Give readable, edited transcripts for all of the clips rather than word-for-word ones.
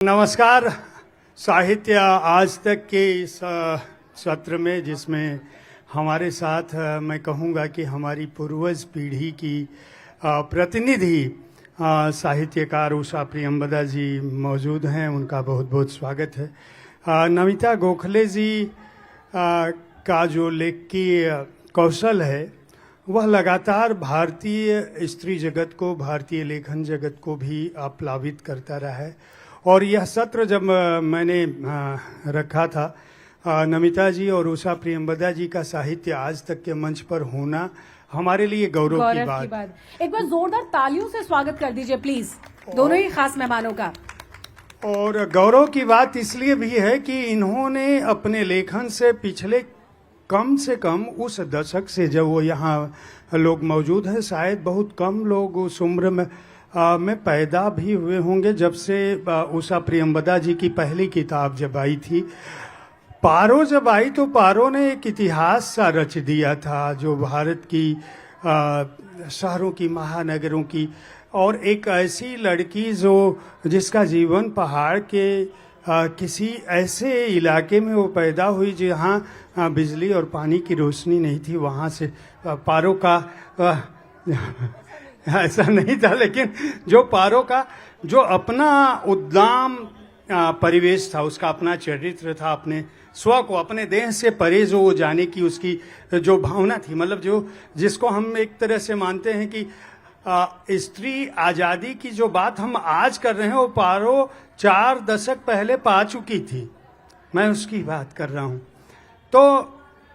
नमस्कार। साहित्य आज तक के इस सत्र में जिसमें हमारे साथ मैं कहूँगा कि हमारी पूर्वज पीढ़ी की प्रतिनिधि साहित्यकार उषा प्रियंवदा जी मौजूद हैं, उनका बहुत बहुत स्वागत है। नमिता गोखले जी का जो लेख की कौशल है वह लगातार भारतीय स्त्री जगत को, भारतीय लेखन जगत को भी प्लावित करता रहा है। और यह सत्र जब मैंने रखा था, नमिता जी और उषा प्रियंवदा जी का साहित्य आज तक के मंच पर होना हमारे लिए गौरव की बात। एक बार जोरदार तालियों से स्वागत कर दीजिए प्लीज दोनों ही खास मेहमानों का। और गौरव की बात इसलिए भी है कि इन्होंने अपने लेखन से पिछले कम से कम उस दशक से जब वो यहाँ लोग मौजूद हैं, शायद बहुत कम लोग उस उम्र में पैदा भी हुए होंगे जब से उषा प्रियंवदा जी की पहली किताब जब आई थी। पारो जब आई तो पारो ने एक इतिहास सा रच दिया था, जो भारत की शहरों की, महानगरों की, और एक ऐसी लड़की जो जिसका जीवन पहाड़ के किसी ऐसे इलाके में वो पैदा हुई जहाँ बिजली और पानी की रोशनी नहीं थी। वहाँ से पारो का ऐसा नहीं था, लेकिन जो पारो का जो अपना उद्दाम परिवेश था, उसका अपना चरित्र था, अपने स्व को, अपने देह से परे जो जाने की उसकी जो भावना थी, मतलब जो जिसको हम एक तरह से मानते हैं कि स्त्री आज़ादी की जो बात हम आज कर रहे हैं वो पारो 4 दशक पहले पा चुकी थी। मैं उसकी बात कर रहा हूँ। तो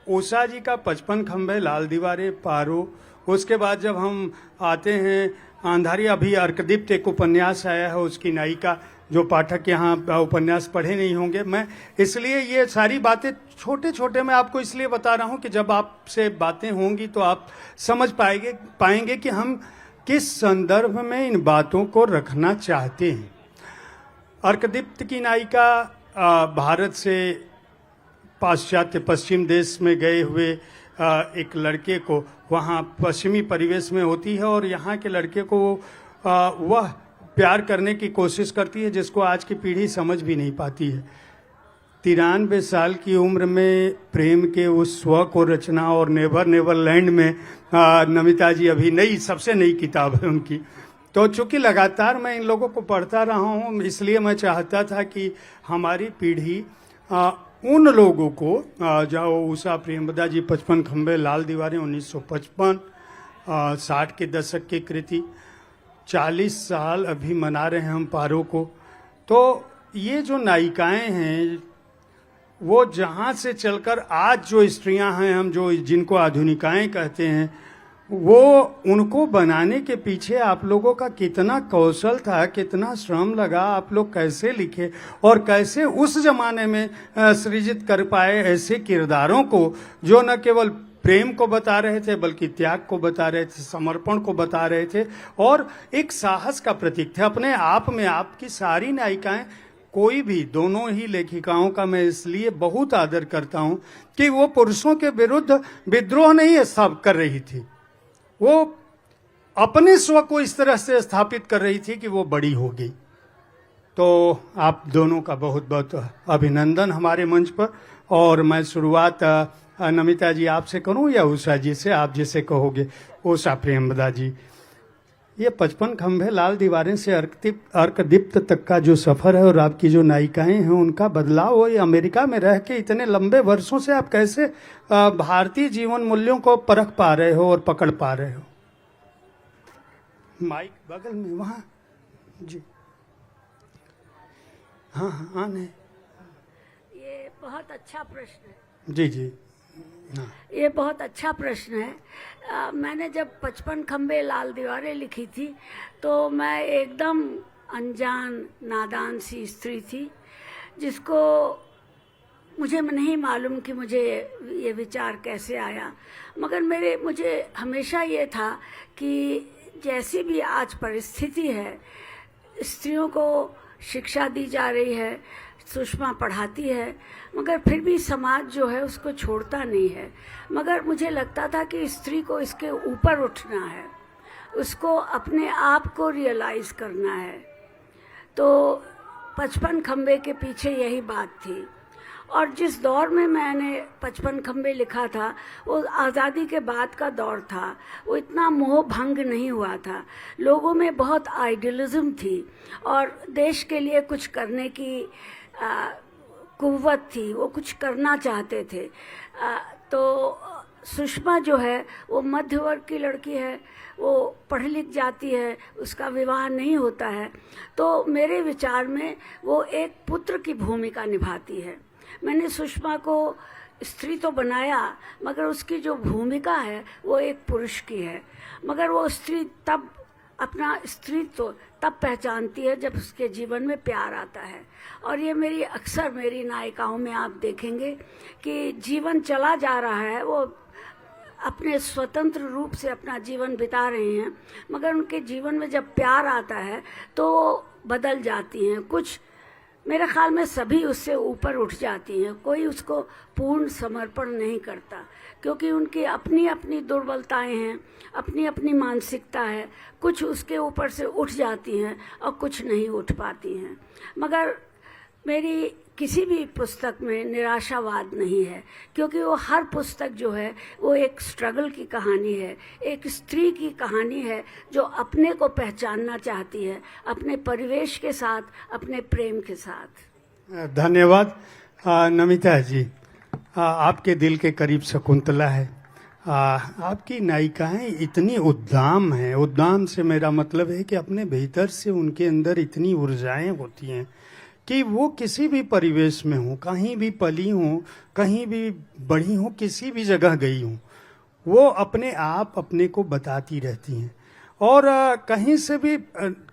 उषा जी का 55 खंबे, लाल दीवारें, पारो, उसके बाद जब हम आते हैं अंधारी, अभी अर्कदीप्त एक उपन्यास आया है, उसकी नायिका, जो पाठक यहाँ उपन्यास पढ़े नहीं होंगे, मैं इसलिए ये सारी बातें छोटे छोटे मैं आपको इसलिए बता रहा हूँ कि जब आपसे बातें होंगी तो आप समझ पाएंगे कि हम किस संदर्भ में इन बातों को रखना चाहते हैं। अर्कदीप्त की नायिका भारत से पाश्चात्य पश्चिम देश में गए हुए एक लड़के को वहाँ पश्चिमी परिवेश में होती है और यहाँ के लड़के को वह प्यार करने की कोशिश करती है जिसको आज की पीढ़ी समझ भी नहीं पाती है। 93 साल की उम्र में प्रेम के उस स्व को रचना, और नेवर नेवर लैंड में नमिता जी अभी सबसे नई किताब है उनकी। तो चूंकि लगातार मैं इन लोगों को पढ़ता रहा हूँ, इसलिए मैं चाहता था कि हमारी पीढ़ी उन लोगों को, जो उषा प्रियंवदा जी 55 खंबे, लाल दीवारें 1955, 60 के दशक की कृति, 40 साल अभी मना रहे हैं हम पारो को। तो ये जो नायिकाएं हैं वो जहाँ से चलकर आज जो स्त्रियां हैं, हम जो जिनको आधुनिकाएं कहते हैं, वो उनको बनाने के पीछे आप लोगों का कितना कौशल था, कितना श्रम लगा, आप लोग कैसे लिखे और कैसे उस जमाने में सृजित कर पाए ऐसे किरदारों को जो न केवल प्रेम को बता रहे थे बल्कि त्याग को बता रहे थे, समर्पण को बता रहे थे और एक साहस का प्रतीक थे अपने आप में। आपकी सारी नायिकाएं, कोई भी, दोनों ही लेखिकाओं का मैं इसलिए बहुत आदर करता हूं कि वो पुरुषों के विरुद्ध विद्रोह नहीं सब कर रही थी, वो अपने स्व को इस तरह से स्थापित कर रही थी कि वो बड़ी हो गई। तो आप दोनों का बहुत बहुत अभिनंदन हमारे मंच पर। और मैं शुरुआत नमिता जी आपसे करूं या उषा जी से, आप जिसे कहोगे। उषा प्रियंवदा जी, ये 55 खंभे, लाल दीवारें से अर्कदीप्त तक का जो सफर है और आपकी जो नायिकाएं हैं उनका बदलाव हो, ये अमेरिका में रह के इतने लंबे वर्षों से आप कैसे भारतीय जीवन मूल्यों को परख पा रहे हो और पकड़ पा रहे हो? माइक बगल में वहाँ जी। हाँ हाँ आने। ये बहुत अच्छा प्रश्न है। जी जी हाँ। ये बहुत अच्छा प्रश्न है। मैंने जब 55 खंबे, लाल दीवारें लिखी थी तो मैं एकदम अनजान, नादान सी स्त्री थी जिसको मुझे नहीं मालूम कि मुझे ये विचार कैसे आया, मगर मुझे हमेशा ये था कि जैसी भी आज परिस्थिति है, स्त्रियों को शिक्षा दी जा रही है, सुषमा पढ़ाती है, मगर फिर भी समाज जो है उसको छोड़ता नहीं है। मगर मुझे लगता था कि स्त्री को इसके ऊपर उठना है, उसको अपने आप को रियलाइज करना है। तो 55 खंबे के पीछे यही बात थी। और जिस दौर में मैंने 55 खंबे लिखा था वो आज़ादी के बाद का दौर था। वो इतना मोह भंग नहीं हुआ था, लोगों में बहुत आइडियलिज्म थी और देश के लिए कुछ करने की कुव्वत थी, वो कुछ करना चाहते थे। तो सुषमा जो है वो मध्य वर्ग की लड़की है, वो पढ़ लिख जाती है, उसका विवाह नहीं होता है, तो मेरे विचार में वो एक पुत्र की भूमिका निभाती है। मैंने सुषमा को स्त्री तो बनाया मगर उसकी जो भूमिका है वो एक पुरुष की है। मगर वो स्त्री तब अपना स्त्रीत्व तब पहचानती है जब उसके जीवन में प्यार आता है। और ये मेरी नायिकाओं में आप देखेंगे कि जीवन चला जा रहा है, वो अपने स्वतंत्र रूप से अपना जीवन बिता रहे हैं, मगर उनके जीवन में जब प्यार आता है तो बदल जाती हैं। कुछ मेरे ख्याल में सभी उससे ऊपर उठ जाती हैं, कोई उसको पूर्ण समर्पण नहीं करता क्योंकि उनकी अपनी अपनी दुर्बलताएं हैं, अपनी अपनी मानसिकता है। कुछ उसके ऊपर से उठ जाती हैं और कुछ नहीं उठ पाती हैं। मगर मेरी किसी भी पुस्तक में निराशावाद नहीं है क्योंकि वो हर पुस्तक जो है वो एक स्ट्रगल की कहानी है, एक स्त्री की कहानी है जो अपने को पहचानना चाहती है, अपने परिवेश के साथ, अपने प्रेम के साथ। धन्यवाद नमिता जी। आपके दिल के करीब शकुंतला है। आपकी नायिकाएं इतनी उद्दाम हैं। उद्दाम से मेरा मतलब है कि अपने भीतर से उनके अंदर इतनी ऊर्जाएं होती हैं कि वो किसी भी परिवेश में हो, कहीं भी पली हो, कहीं भी बढ़ी हो, किसी भी जगह गई हो, वो अपने आप अपने को बताती रहती हैं और कहीं से भी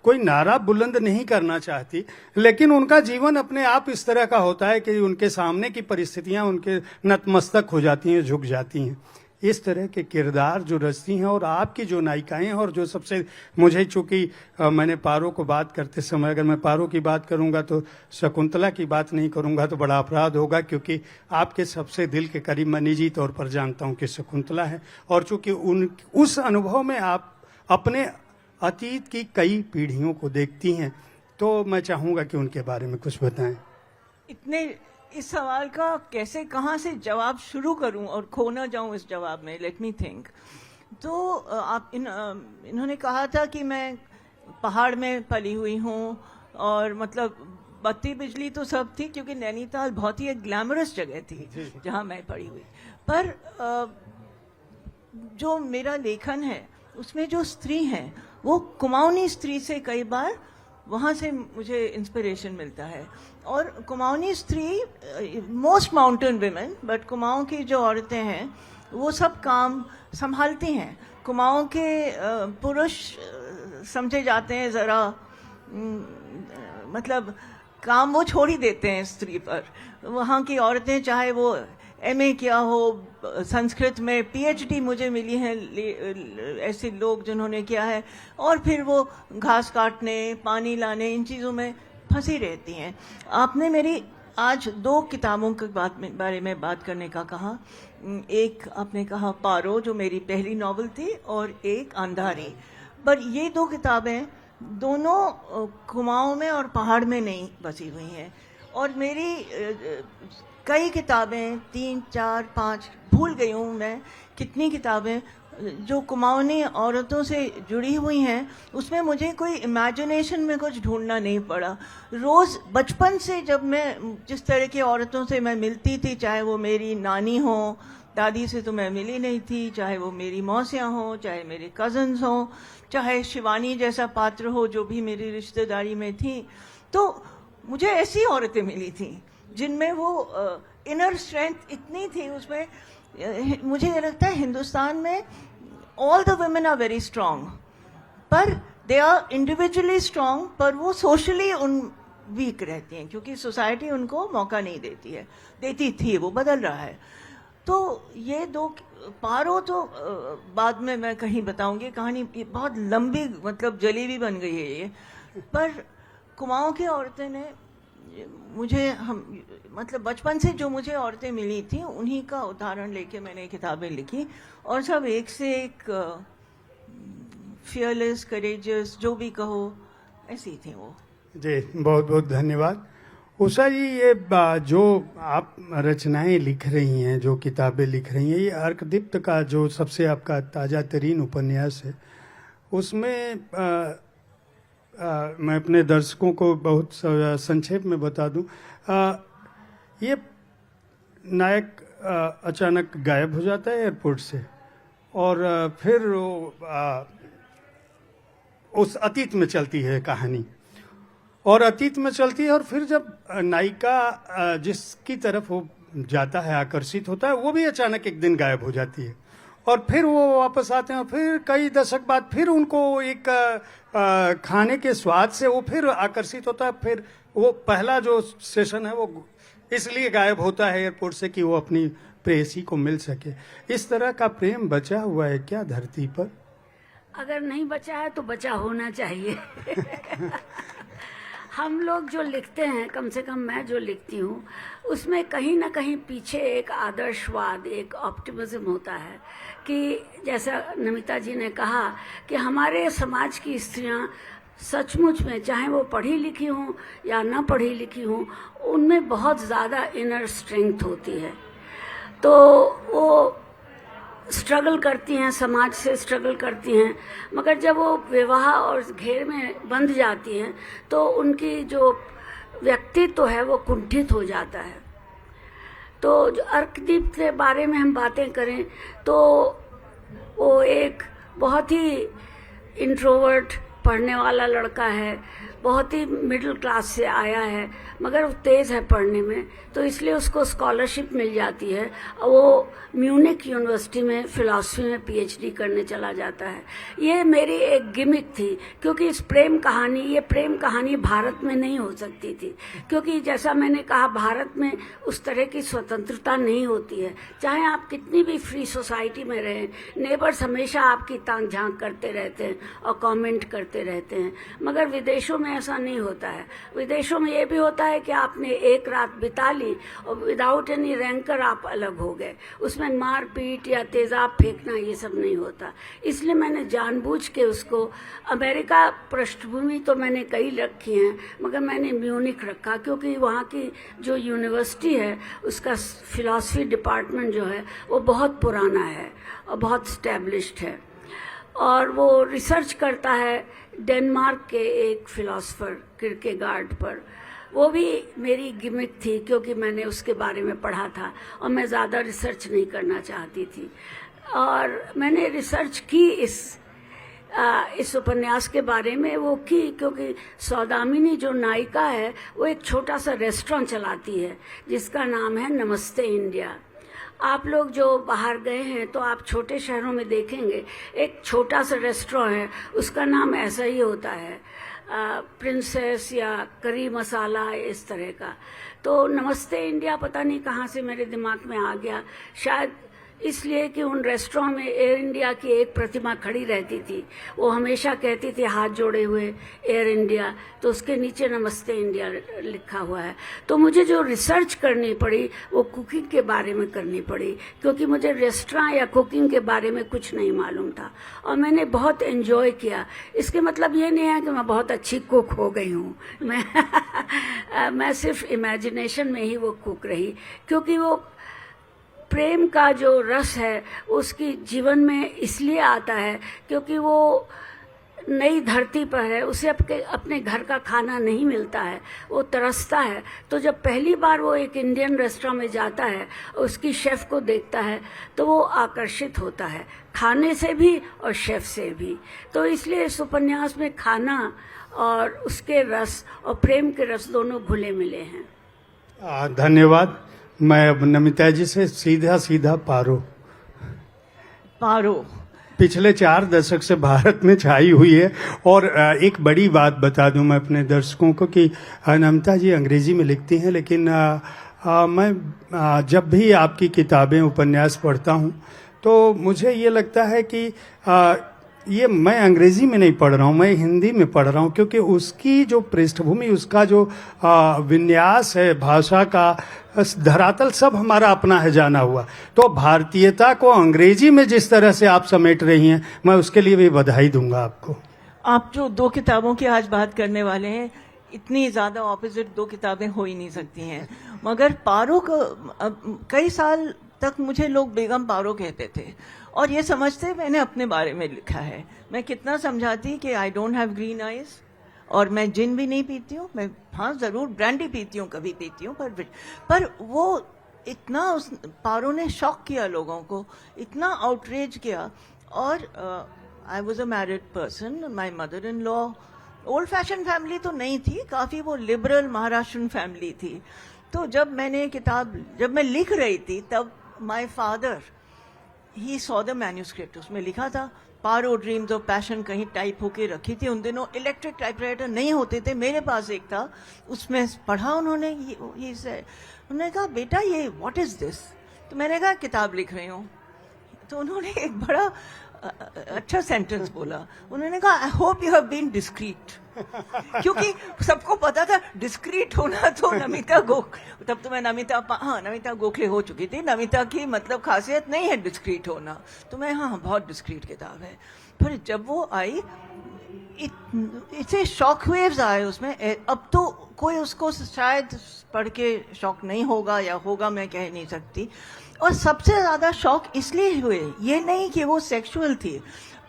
कोई नारा बुलंद नहीं करना चाहती, लेकिन उनका जीवन अपने आप इस तरह का होता है कि उनके सामने की परिस्थितियां उनके नतमस्तक हो जाती हैं, झुक जाती हैं। इस तरह के किरदार जो रचती हैं और आपकी जो नायिकाएं हैं, और जो सबसे मुझे, चूंकि मैंने पारो को बात करते समय अगर मैं पारो की बात करूंगा तो शकुंतला की बात नहीं करूंगा तो बड़ा अपराध होगा, क्योंकि आपके सबसे दिल के करीब मैं निजी तौर पर जानता हूं कि शकुंतला है। और चूंकि उस अनुभव में आप अपने अतीत की कई पीढ़ियों को देखती हैं, तो मैं चाहूंगा कि उनके बारे में कुछ बताएं। इस सवाल का कैसे, कहाँ से जवाब शुरू करूं और खो ना जाऊं इस जवाब में। Let me think. तो आप इन्होंने कहा था कि मैं पहाड़ में पली हुई हूं और मतलब बत्ती बिजली तो सब थी क्योंकि नैनीताल बहुत ही एक ग्लैमरस जगह थी जहां मैं पड़ी हुई। पर जो मेरा लेखन है उसमें जो स्त्री हैं वो कुमाऊनी स्त्री से कई बार वहाँ से मुझे इंस्पिरेशन मिलता है। और कुमाऊनी स्त्री, most mountain women, but Kumaon की जो औरतें हैं वो सब काम संभालती हैं। कुमाऊं के पुरुष समझे जाते हैं ज़रा, मतलब काम वो छोड़ ही देते हैं स्त्री पर। वहाँ की औरतें चाहे वो एमए किया हो, संस्कृत में पीएचडी मुझे मिली है, ऐसे लोग जिन्होंने किया है, और फिर वो घास काटने, पानी लाने, इन चीज़ों में फंसी रहती हैं। आपने मेरी आज 2 किताबों के बारे में बात करने का कहा। एक आपने कहा पारो जो मेरी पहली नॉवल थी, और एक अंधारी। पर ये 2 किताबें दोनों कुमाऊं में और पहाड़ में नहीं बसी हुई हैं। और मेरी कई किताबें 3, 4, 5 भूल गई हूँ मैं कितनी किताबें जो कुमाऊनी औरतों से जुड़ी हुई हैं, उसमें मुझे कोई इमेजिनेशन में कुछ ढूंढना नहीं पड़ा। रोज़ बचपन से जब मैं जिस तरह की औरतों से मैं मिलती थी, चाहे वो मेरी नानी हो, दादी से तो मैं मिली नहीं थी, चाहे वो मेरी मौसियाँ हों, चाहे मेरे कज़न्स हों, चाहे शिवानी जैसा पात्र हो जो भी मेरी रिश्तेदारी में थी, तो मुझे ऐसी औरतें मिली थी जिनमें वो इनर स्ट्रेंथ इतनी थी। उसमें मुझे लगता है हिंदुस्तान में all the women are very strong, पर दे आर इंडिविजुअली स्ट्रांग, पर वो सोशली वीक रहती हैं क्योंकि सोसाइटी उनको मौका नहीं देती है, देती थी, वो बदल रहा है। तो ये 2 पारो तो बाद में मैं कहीं बताऊंगी, कहानी बहुत लंबी, मतलब जलेबी बन गई है ये। पर कुमाऊं की औरतें ने मुझे, मतलब बचपन से जो मुझे औरतें मिली थी उन्हीं का उदाहरण लेके मैंने किताबें लिखी, और सब एक से एक फियरलेस, करेजियस, जो भी कहो, ऐसी थी वो। जी, बहुत बहुत धन्यवाद। उषा जी, ये जो आप रचनाएं लिख रही हैं, जो किताबें लिख रही हैं, ये अर्कदीप्त का जो सबसे आपका ताज़ा तरीन उपन्यास है, उसमें मैं अपने दर्शकों को बहुत संक्षेप में बता दूं, ये नायक अचानक गायब हो जाता है एयरपोर्ट से, और फिर वो उस अतीत में चलती है कहानी, और अतीत में चलती है, और फिर जब नायिका जिसकी तरफ वो जाता है, आकर्षित होता है, वो भी अचानक एक दिन गायब हो जाती है, और फिर वो वापस आते हैं, और फिर कई दशक बाद फिर उनको एक खाने के स्वाद से वो फिर आकर्षित होता है, फिर वो पहला जो सेशन है वो इसलिए गायब होता है एयरपोर्ट से कि वो अपनी प्रेयसी को मिल सके। इस तरह का प्रेम बचा हुआ है क्या धरती पर? अगर नहीं बचा है तो बचा होना चाहिए। हम लोग जो लिखते हैं, कम से कम मैं जो लिखती हूँ, उसमें कहीं ना कहीं पीछे एक आदर्शवाद, एक ऑप्टिमिज्म होता है कि जैसा नमिता जी ने कहा कि हमारे समाज की स्त्रियाँ सचमुच में, चाहे वो पढ़ी लिखी हों या ना पढ़ी लिखी हों, उनमें बहुत ज़्यादा इनर स्ट्रेंथ होती है। तो वो स्ट्रगल करती हैं, समाज से स्ट्रगल करती हैं, मगर जब वो विवाह और घेर में बंध जाती हैं तो उनकी जो व्यक्तित्व है वो कुंठित हो जाता है। तो जो अर्कदीप के बारे में हम बातें करें तो वो एक बहुत ही इंट्रोवर्ट, पढ़ने वाला लड़का है, बहुत ही मिडिल क्लास से आया है, मगर वो तेज़ है पढ़ने में, तो इसलिए उसको स्कॉलरशिप मिल जाती है और वो म्यूनिक यूनिवर्सिटी में फ़िलासफ़ी में पीएचडी करने चला जाता है। ये मेरी एक गिमिक थी, क्योंकि ये प्रेम कहानी भारत में नहीं हो सकती थी, क्योंकि जैसा मैंने कहा, भारत में उस तरह की स्वतंत्रता नहीं होती है। चाहे आप कितनी भी फ्री सोसाइटी में रहें, नेबर्स हमेशा आपकी ताक झांक करते रहते हैं और कमेंट करते रहते हैं, मगर विदेशों में ऐसा नहीं होता है। विदेशों में ये भी होता है कि आपने एक रात बिता ली और विदाउट एनी रैंकर आप अलग हो गए, उसमें मारपीट या तेजाब फेंकना ये सब नहीं होता। इसलिए मैंने जानबूझ के उसको, अमेरिका पृष्ठभूमि तो मैंने कई रखी हैं, मगर मैंने म्यूनिक रखा, क्योंकि वहाँ की जो यूनिवर्सिटी है उसका फिलॉसफी डिपार्टमेंट जो है वो बहुत पुराना है और बहुत स्टैब्लिश्ड है, और वो रिसर्च करता है डेनमार्क के एक फिलोसोफर किरकेगार्ड पर। वो भी मेरी गिमिक थी, क्योंकि मैंने उसके बारे में पढ़ा था और मैं ज़्यादा रिसर्च नहीं करना चाहती थी, और मैंने रिसर्च की इस उपन्यास के बारे में वो की, क्योंकि सौदामिनी जो नायिका है वो एक छोटा सा रेस्टोरेंट चलाती है जिसका नाम है नमस्ते इंडिया। आप लोग जो बाहर गए हैं तो आप छोटे शहरों में देखेंगे एक छोटा सा रेस्टोरेंट है, उसका नाम ऐसा ही होता है, प्रिंसेस या करी मसाला, इस तरह का। तो नमस्ते इंडिया पता नहीं कहाँ से मेरे दिमाग में आ गया, शायद इसलिए कि उन रेस्टोरेंट में एयर इंडिया की एक प्रतिमा खड़ी रहती थी, वो हमेशा कहती थी हाथ जोड़े हुए एयर इंडिया, तो उसके नीचे नमस्ते इंडिया लिखा हुआ है। तो मुझे जो रिसर्च करनी पड़ी वो कुकिंग के बारे में करनी पड़ी, क्योंकि मुझे रेस्टोरेंट या कुकिंग के बारे में कुछ नहीं मालूम था, और मैंने बहुत एंजॉय किया। इसके मतलब ये नहीं है कि मैं बहुत अच्छी कुक हो गई हूँ, मैं सिर्फ इमेजिनेशन में ही वो कुक रही, क्योंकि वो प्रेम का जो रस है उसकी जीवन में इसलिए आता है क्योंकि वो नई धरती पर है, उसे अपने घर का खाना नहीं मिलता है, वो तरसता है। तो जब पहली बार वो एक इंडियन रेस्टोरेंट में जाता है, उसकी शेफ़ को देखता है, तो वो आकर्षित होता है, खाने से भी और शेफ़ से भी। तो इसलिए इस उपन्यास में खाना और उसके रस और प्रेम के रस दोनों घुले मिले हैं। धन्यवाद। मैं अब नमिता जी से सीधा पारो पिछले 4 दशक से भारत में छाई हुई है, और एक बड़ी बात बता दूं मैं अपने दर्शकों को कि नमिता जी अंग्रेजी में लिखती हैं, लेकिन मैं जब भी आपकी किताबें, उपन्यास पढ़ता हूं तो मुझे ये लगता है कि ये मैं अंग्रेजी में नहीं पढ़ रहा हूँ, मैं हिंदी में पढ़ रहा हूँ, क्योंकि उसकी जो पृष्ठभूमि, उसका जो विन्यास है भाषा का, धरातल सब हमारा अपना है जाना हुआ। तो भारतीयता को अंग्रेजी में जिस तरह से आप समेट रही हैं, मैं उसके लिए भी बधाई दूंगा आपको। आप जो 2 किताबों की आज बात करने वाले हैं, इतनी ज़्यादा ऑपोजिट दो किताबें हो ही नहीं सकती हैं। मगर पारो को कई साल तक मुझे लोग बेगम पारो कहते थे और ये समझते मैंने अपने बारे में लिखा है। मैं कितना समझाती कि I don't have green eyes और मैं जिन भी नहीं पीती हूँ। मैं हाँ ज़रूर ब्रांडी पीती हूँ, कभी पीती हूँ, पर वो इतना उस पारो ने शॉक किया लोगों को, इतना आउटरेज किया। और I was a married person, my mother in law old fashion family तो नहीं थी, काफ़ी वो लिबरल महाराष्ट्रन फैमिली थी। तो जब मैं लिख रही थी तब my father he saw the manuscript, उसमें लिखा था पारो ड्रीम्स ऑफ पैशन, कहीं टाइप होके रखी थी। उन दिनों इलेक्ट्रिक टाइपराइटर नहीं होते थे, मेरे पास एक था, उसमें पढ़ा उन्होंने। उन्होंने कहा बेटा ये व्हाट इज दिस? तो मैंने कहा किताब लिख रही हूँ। तो उन्होंने एक बड़ा अच्छा सेंटेंस बोला, उन्होंने कहा I hope you have been discreet. क्योंकि सबको पता था डिस्क्रीट होना तो नमिता तब तो मैं नमिता गोखले हो चुकी थी। नमिता की मतलब खासियत नहीं है डिस्क्रीट होना, तो मैं हाँ बहुत डिस्क्रीट किताब है। फिर जब वो आई इतने शॉक वेव्स आए उसमें। अब तो कोई उसको शायद पढ़ के शॉक नहीं होगा या होगा, मैं कह नहीं सकती। और सबसे ज्यादा शॉक इसलिए हुए, ये नहीं कि वो सेक्सुअल थी,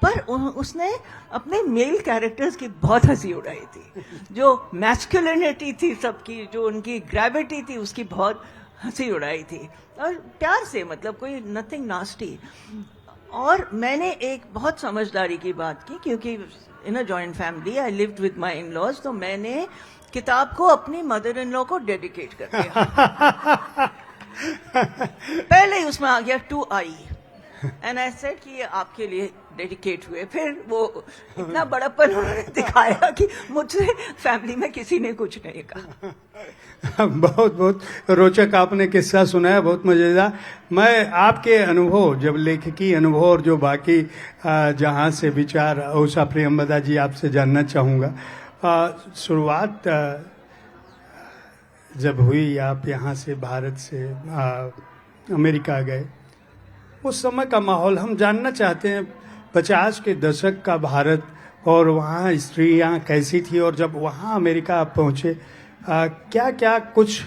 पर उसने अपने मेल कैरेक्टर्स की बहुत हंसी उड़ाई थी। जो मैस्कुलिनिटी थी सबकी, जो उनकी ग्रेविटी थी, उसकी बहुत हंसी उड़ाई थी, और प्यार से, मतलब कोई नथिंग नास्टी। और मैंने एक बहुत समझदारी की बात की, क्योंकि in a joint family I lived with my in laws, तो मैंने किताब को अपनी मदर इन लॉ को डेडिकेट कर दिया। पहले ही उसमें आ गया to I, and I said कि ये आपके लिए डेडिकेट हुए। फिर वो इतना बड़प्पन उन्होंने दिखाया कि मुझसे फैमिली में किसी ने कुछ नहीं कहा। बहुत बहुत रोचक आपने किस्सा सुनाया, बहुत मजेदार। मैं आपके अनुभव, जब लेखकी अनुभव और जो बाकी जहाँ से विचार, उषा प्रियंवदा जी आपसे जानना चाहूँगा। शुरुआत जब हुई, आप यहाँ से भारत से अमेरिका गए, उस समय का माहौल हम जानना चाहते हैं। 50 के दशक का भारत, और वहाँ स्त्रियाँ कैसी थी, और जब वहाँ अमेरिका आप पहुँचे, क्या क्या कुछ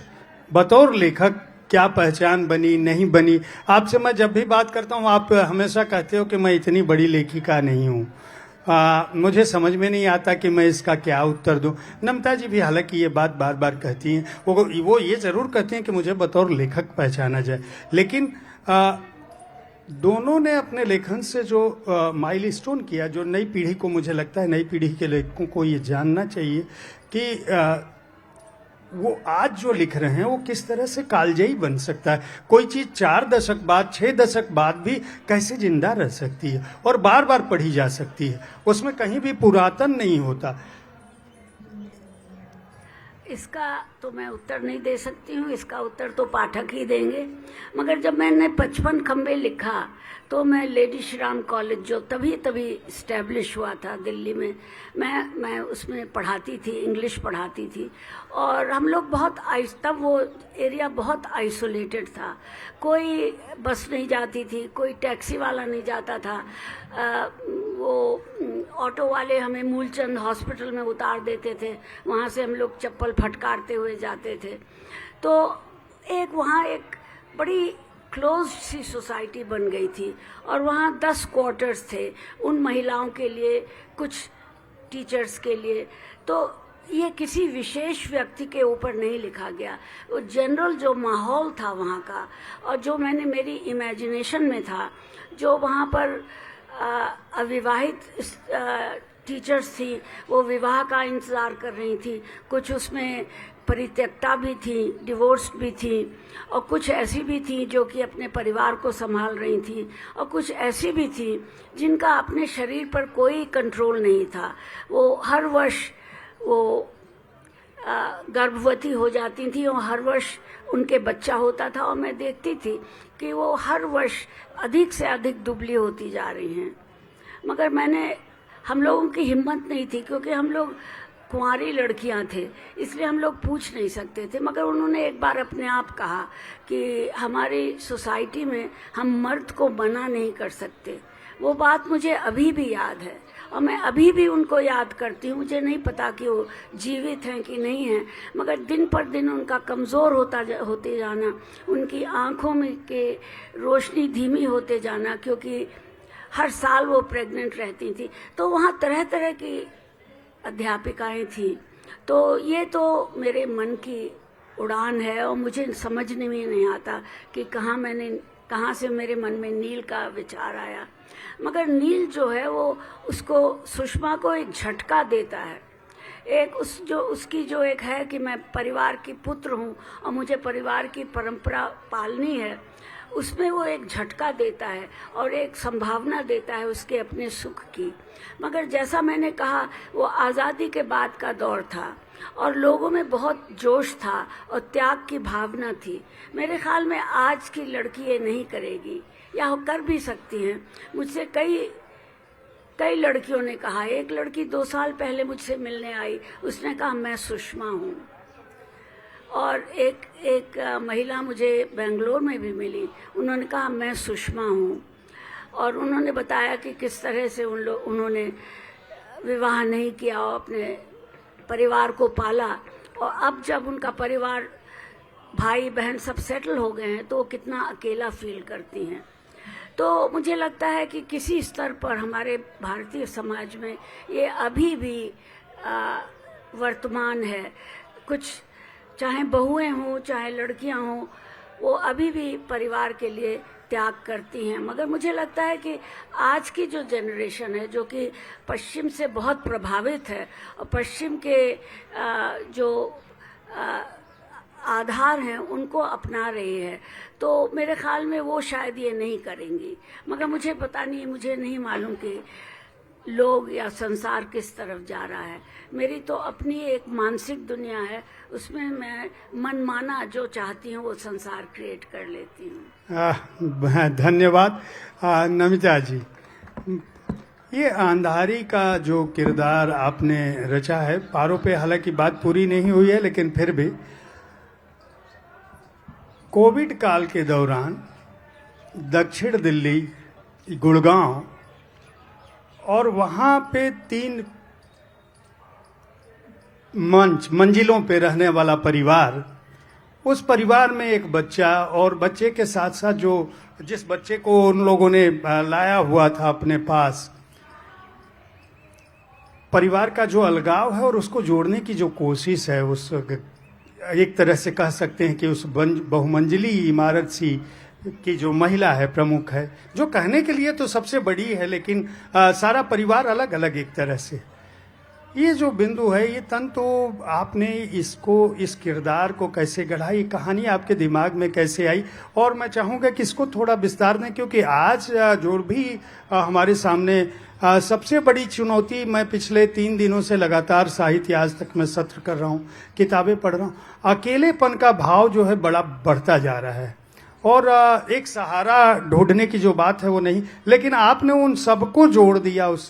बतौर लेखक क्या पहचान बनी, नहीं बनी? आपसे मैं जब भी बात करता हूँ, आप हमेशा कहते हो कि मैं इतनी बड़ी लेखिका नहीं हूँ, मुझे समझ में नहीं आता कि मैं इसका क्या उत्तर दूं। नमिता जी भी हालांकि ये बात बार बार कहती हैं, वो ये ज़रूर कहती हैं कि मुझे बतौर लेखक पहचाना जाए, लेकिन दोनों ने अपने लेखन से जो माइलस्टोन किया, जो नई पीढ़ी को, मुझे लगता है नई पीढ़ी के लेखकों को ये जानना चाहिए कि वो आज जो लिख रहे हैं वो किस तरह से कालजयी बन सकता है। कोई चीज़ 4 दशक बाद, 6 दशक बाद भी कैसे जिंदा रह सकती है और बार बार पढ़ी जा सकती है, उसमें कहीं भी पुरातन नहीं होता। इसका तो मैं उत्तर नहीं दे सकती हूँ, इसका उत्तर तो पाठक ही देंगे। मगर जब मैंने 55 खंबे लिखा तो मैं लेडी श्री राम कॉलेज, जो तभी इस्टेब्लिश हुआ था दिल्ली में, मैं उसमें पढ़ाती थी, इंग्लिश पढ़ाती थी। और हम लोग तब वो एरिया बहुत आइसोलेटेड था, कोई बस नहीं जाती थी, कोई टैक्सी वाला नहीं जाता था। वो ऑटो वाले हमें मूलचंद हॉस्पिटल में उतार देते थे, वहाँ से हम लोग चप्पल फटकारते हुए जाते थे। तो वहाँ एक बड़ी क्लोज सी सोसाइटी बन गई थी, और वहाँ 10 क्वार्टर्स थे, उन महिलाओं के लिए, कुछ टीचर्स के लिए। तो ये किसी विशेष व्यक्ति के ऊपर नहीं लिखा गया, वो जनरल जो माहौल था वहाँ का, और जो मेरी इमेजिनेशन में था, जो वहाँ पर अविवाहित टीचर्स थी, वो विवाह का इंतज़ार कर रही थी, कुछ उसमें परित्यक्ता भी थी, डिवोर्स भी थी, और कुछ ऐसी भी थी जो कि अपने परिवार को संभाल रही थी, और कुछ ऐसी भी थी जिनका अपने शरीर पर कोई कंट्रोल नहीं था। वो हर वर्ष वो गर्भवती हो जाती थी, और हर वर्ष उनके बच्चा होता था, और मैं देखती थी कि वो हर वर्ष अधिक से अधिक दुबली होती जा रही हैं। मगर हम लोगों की हिम्मत नहीं थी, क्योंकि हम लोग कुंवारी लड़कियां थे, इसलिए हम लोग पूछ नहीं सकते थे। मगर उन्होंने एक बार अपने आप कहा कि हमारी सोसाइटी में हम मर्द को मना नहीं कर सकते, वो बात मुझे अभी भी याद है और मैं अभी भी उनको याद करती हूँ। मुझे नहीं पता कि वो जीवित हैं कि नहीं हैं, मगर दिन पर दिन उनका कमज़ोर होते जाना, उनकी आँखों में के रोशनी धीमी होते जाना, क्योंकि हर साल वो प्रेग्नेंट रहती थी। तो वहाँ तरह तरह की अध्यापिकाएं थी। तो ये तो मेरे मन की उड़ान है और मुझे समझने में नहीं आता कि कहाँ से मेरे मन में नील का विचार आया। मगर नील जो है वो उसको, सुषमा को एक झटका देता है। एक उसकी जो एक है कि मैं परिवार की पुत्र हूँ और मुझे परिवार की परंपरा पालनी है, उसमें वो एक झटका देता है और एक संभावना देता है उसके अपने सुख की। मगर जैसा मैंने कहा, वो आज़ादी के बाद का दौर था और लोगों में बहुत जोश था और त्याग की भावना थी। मेरे ख्याल में आज की लड़की ये नहीं करेगी, या वो कर भी सकती हैं। मुझसे कई लड़कियों ने कहा, एक लड़की 2 साल पहले मुझसे मिलने आई, उसने कहा मैं सुषमा हूँ। और एक महिला मुझे बेंगलोर में भी मिली, उन्होंने कहा मैं सुषमा हूँ। और उन्होंने बताया कि किस तरह से उन्होंने विवाह नहीं किया और अपने परिवार को पाला, और अब जब उनका परिवार, भाई बहन सब सेटल हो गए हैं, तो वो कितना अकेला फील करती हैं। तो मुझे लगता है कि किसी स्तर पर हमारे भारतीय समाज में ये अभी भी वर्तमान है। कुछ चाहे बहुएं हों चाहे लड़कियां हों, वो अभी भी परिवार के लिए त्याग करती हैं। मगर मुझे लगता है कि आज की जो जनरेशन है, जो कि पश्चिम से बहुत प्रभावित है और पश्चिम के जो आधार हैं उनको अपना रही है, तो मेरे ख्याल में वो शायद ये नहीं करेंगी। मगर मुझे पता नहीं, मुझे नहीं मालूम कि लोग या संसार किस तरफ जा रहा है। मेरी तो अपनी एक मानसिक दुनिया है, उसमें मैं मनमाना जो चाहती हूँ वो संसार क्रिएट कर लेती हूँ। धन्यवाद नमिता जी। ये अंधारी का जो किरदार आपने रचा है, पारो पे हालांकि बात पूरी नहीं हुई है, लेकिन फिर भी कोविड काल के दौरान दक्षिण दिल्ली, गुड़गांव, और वहाँ पे 3 मंजिलों पे रहने वाला परिवार, उस परिवार में एक बच्चा, और बच्चे के साथ साथ जिस बच्चे को उन लोगों ने लाया हुआ था अपने पास, परिवार का जो अलगाव है और उसको जोड़ने की जो कोशिश है, उस एक तरह से कह सकते हैं कि उस बहुमंजिली इमारत सी की जो महिला है, प्रमुख है, जो कहने के लिए तो सबसे बड़ी है, लेकिन सारा परिवार अलग अलग एक तरह से। ये जो बिंदु है, ये तंतु आपने इस किरदार को कैसे गढ़ा, ये कहानी आपके दिमाग में कैसे आई? और मैं चाहूँगा कि इसको थोड़ा विस्तार दें, क्योंकि आज जो भी हमारे सामने सबसे बड़ी चुनौती, मैं पिछले 3 दिनों से लगातार साहित्य आज तक मैं सत्र कर रहा हूँ, किताबें पढ़ रहा हूँ, अकेलेपन का भाव जो है बड़ा बढ़ता जा रहा है। और एक सहारा ढूंढने की जो बात है वो नहीं, लेकिन आपने उन सबको जोड़ दिया उस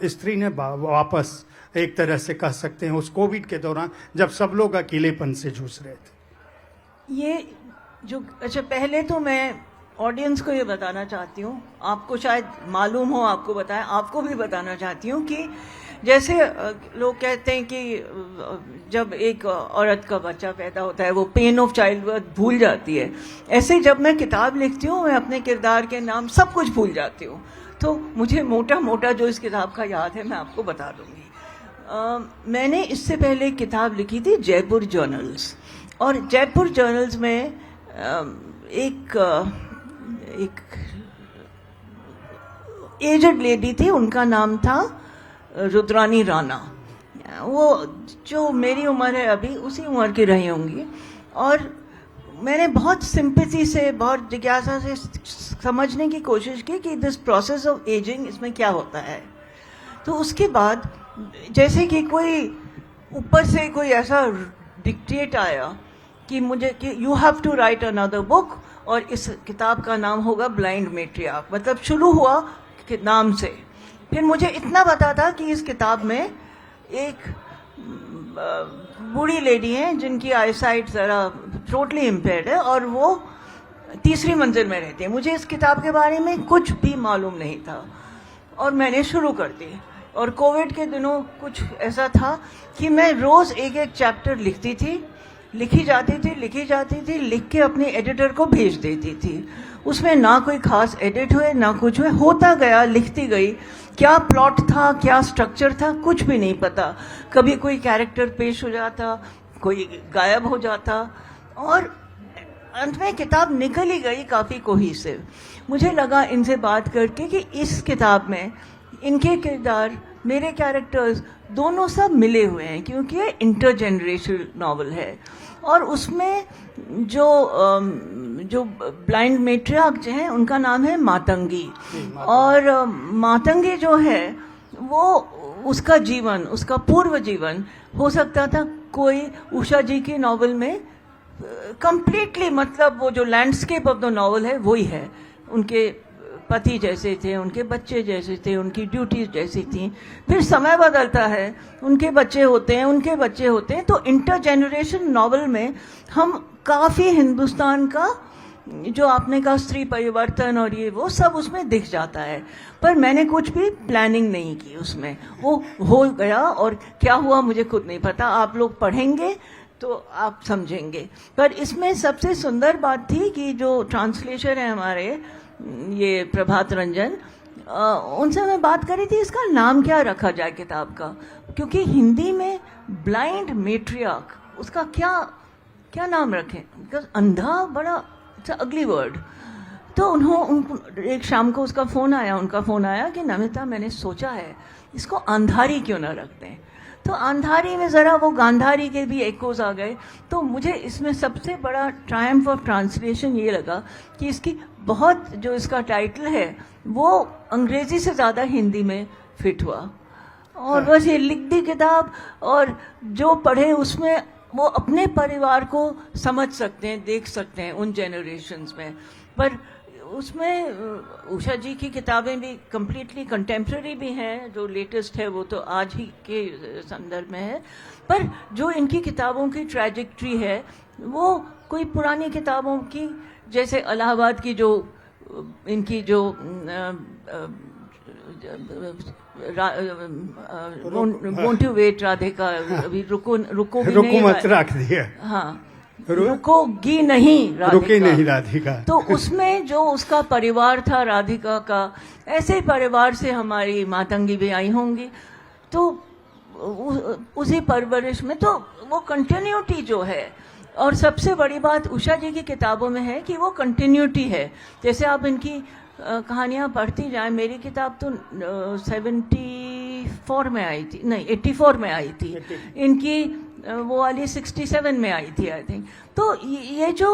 स्त्री ने वापस, एक तरह से कह सकते हैं, उस कोविड के दौरान जब सब लोग अकेलेपन से जूझ रहे थे। ये जो, अच्छा, पहले तो मैं ऑडियंस को ये बताना चाहती हूँ, आपको शायद मालूम हो, आपको बताया, आपको भी बताना चाहती हूँ कि जैसे लोग कहते हैं कि जब एक औरत का बच्चा पैदा होता है वो पेन ऑफ चाइल्ड बर्थ भूल जाती है, ऐसे जब मैं किताब लिखती हूँ मैं अपने किरदार के नाम सब कुछ भूल जाती हूँ। तो मुझे मोटा मोटा जो इस किताब का याद है मैं आपको बता दूंगी। मैंने इससे पहले एक किताब लिखी थी जयपुर जर्नल्स, और जयपुर जर्नल्स में एक एजड लेडी थी, उनका नाम था रुद्रानी राणा। वो जो मेरी उम्र है अभी उसी उम्र की रही होंगी, और मैंने बहुत सिंपैथी से, बहुत जिज्ञासा से समझने की कोशिश की कि दिस प्रोसेस ऑफ एजिंग, इसमें क्या होता है। तो उसके बाद जैसे कि कोई ऊपर से कोई ऐसा डिक्टेट आया कि मुझे कि you have to write another book, और इस किताब का नाम होगा ब्लाइंड मैट्रियार्क। मतलब शुरू हुआ कि नाम से, फिर मुझे इतना पता था कि इस किताब में एक बूढ़ी लेडी है जिनकी आईसाइट ज़रा टोटली इम्पेयर्ड है, और वो तीसरी मंजिल में रहती है। मुझे इस किताब के बारे में कुछ भी मालूम नहीं था और मैंने शुरू कर दी। और कोविड के दिनों कुछ ऐसा था कि मैं रोज एक एक चैप्टर लिखती थी, लिखी जाती थी, लिख के अपने एडिटर को भेज देती थी। उसमें ना कोई खास एडिट हुए ना कुछ हुए, होता गया, लिखती गई। क्या प्लॉट था, क्या स्ट्रक्चर था, कुछ भी नहीं पता। कभी कोई कैरेक्टर पेश हो जाता, कोई गायब हो जाता, और अंत में किताब निकल ही गई काफ़ी कोहेसिव। मुझे लगा इनसे बात करके कि इस किताब में इनके किरदार, मेरे कैरेक्टर्स दोनों सब मिले हुए हैं, क्योंकि ये इंटरजेनरेशनल नॉवल है। और उसमें जो ब्लाइंड मेट्रियार्क जो हैं उनका नाम है मातंगी, और मातंगी जो है वो उसका जीवन, उसका पूर्व जीवन हो सकता था कोई उषा जी की नॉवल में कंप्लीटली, मतलब वो जो लैंडस्केप ऑफ द नॉवल है वही है। उनके पति जैसे थे, उनके बच्चे जैसे थे, उनकी ड्यूटीज जैसी थी। फिर समय बदलता है, उनके बच्चे होते हैं, तो इंटरजेनरेशन नॉवल में हम काफ़ी हिंदुस्तान का जो आपने कहा स्त्री परिवर्तन और ये वो सब उसमें दिख जाता है। पर मैंने कुछ भी प्लानिंग नहीं की उसमें, वो हो गया, और क्या हुआ मुझे खुद नहीं पता। आप लोग पढ़ेंगे तो आप समझेंगे। पर इसमें सबसे सुंदर बात थी कि जो ट्रांसलेटर है हमारे, ये प्रभात रंजन, उनसे मैं बात करी थी इसका नाम क्या रखा जाए किताब का, क्योंकि हिंदी में ब्लाइंड मेट्रियार्क, उसका क्या नाम रखें, बिकॉज अंधा बड़ा इट्स अगली वर्ड। तो उन्होंने एक शाम को उनका फ़ोन आया कि नमिता, मैंने सोचा है इसको अंधारी क्यों ना रखते हैं। तो अंधारी में ज़रा वो गांधारी के भी एकोज आ गए। तो मुझे इसमें सबसे बड़ा ट्रायम्फ ऑफ ट्रांसलेशन ये लगा कि इसकी बहुत, जो इसका टाइटल है वो अंग्रेजी से ज़्यादा हिंदी में फिट हुआ, और बस ये लिख दी किताब, और जो पढ़े उसमें वो अपने परिवार को समझ सकते हैं, देख सकते हैं उन जनरेशन्स में। पर उसमें उषा जी की किताबें भी कंप्लीटली कंटेम्प्रेरी भी हैं, जो लेटेस्ट है वो तो आज ही के संदर्भ में है। पर जो इनकी किताबों की ट्रैजेक्ट्री है वो कोई पुरानी किताबों की, जैसे इलाहाबाद की जो इनकी जो वोंट यू वेट राधिका, अभी रुको मत रख दिया, हाँ, रुकोगी नहीं राधिका। तो उसमें जो उसका परिवार था राधिका का, ऐसे ही परिवार से हमारी मातंगी भी आई होंगी। तो उसी परवरिश में तो वो कंटिन्यूटी जो है, और सबसे बड़ी बात उषा जी की किताबों में है कि वो कंटिन्यूटी है। जैसे आप इनकी कहानियाँ पढ़ती जाएं, मेरी किताब तो 74 में आई थी, नहीं 84 में आई थी, इनकी वो वाली 67 में आई थी आई थिंक। तो ये जो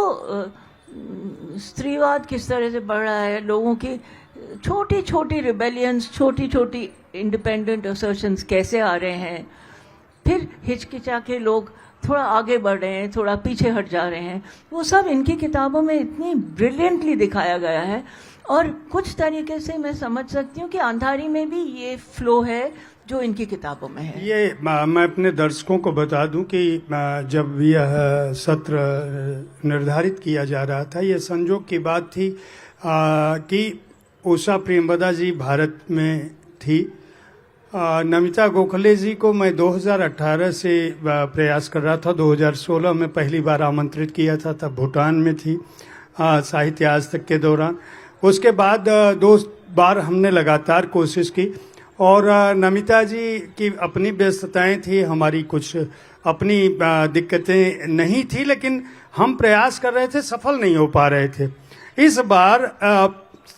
स्त्रीवाद किस तरह से बढ़ रहा है, लोगों की छोटी छोटी रिबेलियंस, छोटी छोटी इंडिपेंडेंट असर्शंस कैसे आ रहे हैं, फिर हिचकिचा के लोग थोड़ा आगे बढ़ रहे हैं, थोड़ा पीछे हट जा रहे हैं, वो सब इनकी किताबों में इतनी ब्रिलियंटली दिखाया गया है। और कुछ तरीके से मैं समझ सकती हूँ कि अंधारी में भी ये फ्लो है जो इनकी किताबों में है। ये मैं अपने दर्शकों को बता दूं कि जब यह सत्र निर्धारित किया जा रहा था, ये संजोग की बात थी कि उषा प्रेमवदा जी भारत में थी। नमिता गोखले जी को मैं 2018 से प्रयास कर रहा था। 2016 में पहली बार आमंत्रित किया था, तब भूटान में थी साहित्य आज तक के दौरान। उसके बाद 2 बार हमने लगातार कोशिश की, और नमिता जी की अपनी व्यस्तताएं थी, हमारी कुछ अपनी दिक्कतें नहीं थी, लेकिन हम प्रयास कर रहे थे, सफल नहीं हो पा रहे थे। इस बार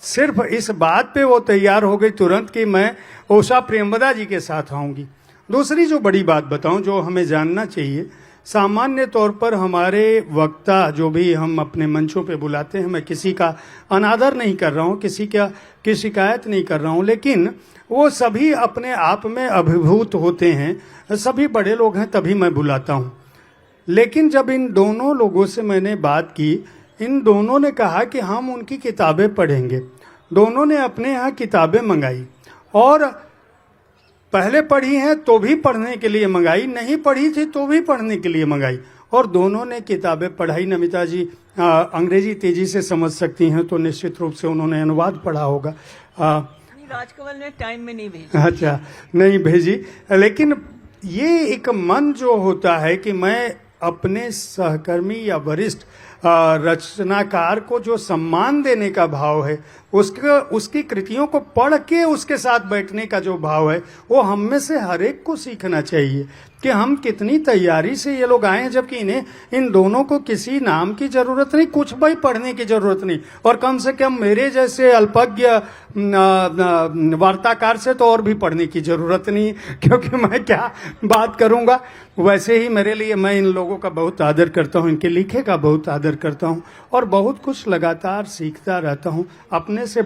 सिर्फ इस बात पे वो तैयार हो गई तुरंत कि मैं उषा प्रेमवदा जी के साथ आऊंगी। दूसरी जो बड़ी बात बताऊं, जो हमें जानना चाहिए, सामान्य तौर पर हमारे वक्ता जो भी हम अपने मंचों पे बुलाते हैं, मैं किसी का अनादर नहीं कर रहा हूँ, किसी की शिकायत नहीं कर रहा हूँ, लेकिन वो सभी अपने आप में अभिभूत होते हैं, सभी बड़े लोग हैं तभी मैं बुलाता हूँ। लेकिन जब इन दोनों लोगों से मैंने बात की, इन दोनों ने कहा कि हम उनकी किताबें पढ़ेंगे। दोनों ने अपने यहाँ किताबें मंगाई, और पहले पढ़ी हैं तो भी पढ़ने के लिए मंगाई, नहीं पढ़ी थी तो भी पढ़ने के लिए मंगाई, और दोनों ने किताबें पढ़ाई। नमिता जी अंग्रेजी तेजी से समझ सकती हैं, तो निश्चित रूप से उन्होंने अनुवाद पढ़ा होगा। राजकमल ने टाइम में नहीं भेजी। अच्छा, नहीं भेजी। लेकिन ये एक मन जो होता है कि मैं अपने सहकर्मी या वरिष्ठ रचनाकार को जो सम्मान देने का भाव है, उसकी कृतियों को पढ़ के उसके साथ बैठने का जो भाव है, वो हम में से हर एक को सीखना चाहिए कि हम कितनी तैयारी से ये लोग आए हैं, जबकि इन्हें इन दोनों को किसी नाम की जरूरत नहीं, कुछ भी पढ़ने की जरूरत नहीं, और कम से कम मेरे जैसे अल्पज्ञ वार्ताकार से तो और भी पढ़ने की जरूरत नहीं, क्योंकि मैं क्या बात करूंगा। वैसे ही मेरे लिए, मैं इन लोगों का बहुत आदर करता हूं, इनके लिखे का बहुत आदर करता हूं, और बहुत कुछ लगातार सीखता रहता हूं। अपने से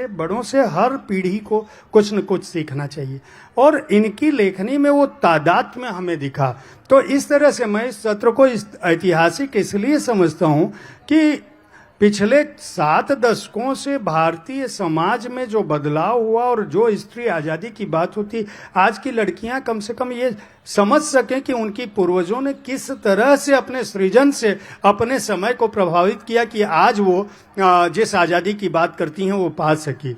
बड़ों से हर पीढ़ी को कुछ न कुछ सीखना चाहिए, और इनकी लेखनी में वो तादाद में हमें दिखा। तो इस तरह से मैं इस सत्र को ऐतिहासिक इसलिए समझता हूं कि पिछले 7 दशकों से भारतीय समाज में जो बदलाव हुआ, और जो स्त्री आज़ादी की बात होती, आज की लड़कियां कम से कम ये समझ सकें कि उनकी पूर्वजों ने किस तरह से अपने सृजन से अपने समय को प्रभावित किया कि आज वो जिस आज़ादी की बात करती हैं वो पा सकी।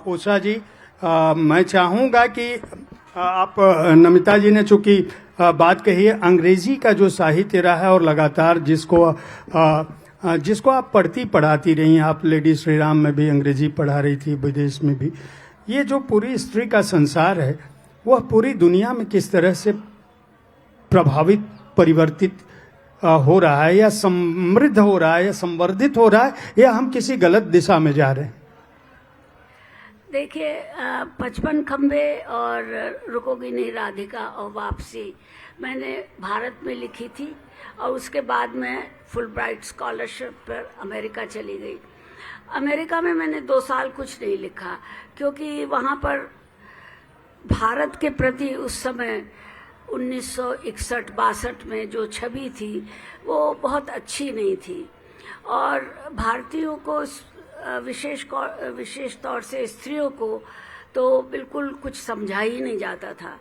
उषा जी, मैं चाहूँगा कि आप, नमिता जी ने चूंकि बात कही है, अंग्रेजी का जो साहित्य रहा है और लगातार जिसको आप पढ़ती पढ़ाती रही हैं, आप लेडी श्री राम में भी अंग्रेजी पढ़ा रही थी, विदेश में भी, ये जो पूरी स्त्री का संसार है वह पूरी दुनिया में किस तरह से प्रभावित, परिवर्तित हो रहा है, या समृद्ध हो रहा है, या संवर्धित हो रहा है, या हम किसी गलत दिशा में जा रहे हैं? देखिए, 55 खंबे और रुकोगी नहीं राधिका और वापसी मैंने भारत में लिखी थी, और उसके बाद मैं फुल ब्राइट स्कॉलरशिप पर अमेरिका चली गई। अमेरिका में मैंने 2 साल कुछ नहीं लिखा, क्योंकि वहाँ पर भारत के प्रति उस समय 1961-62 में जो छवि थी वो बहुत अच्छी नहीं थी, और भारतीयों को विशेष तौर से स्त्रियों को तो बिल्कुल कुछ समझा ही नहीं जाता था।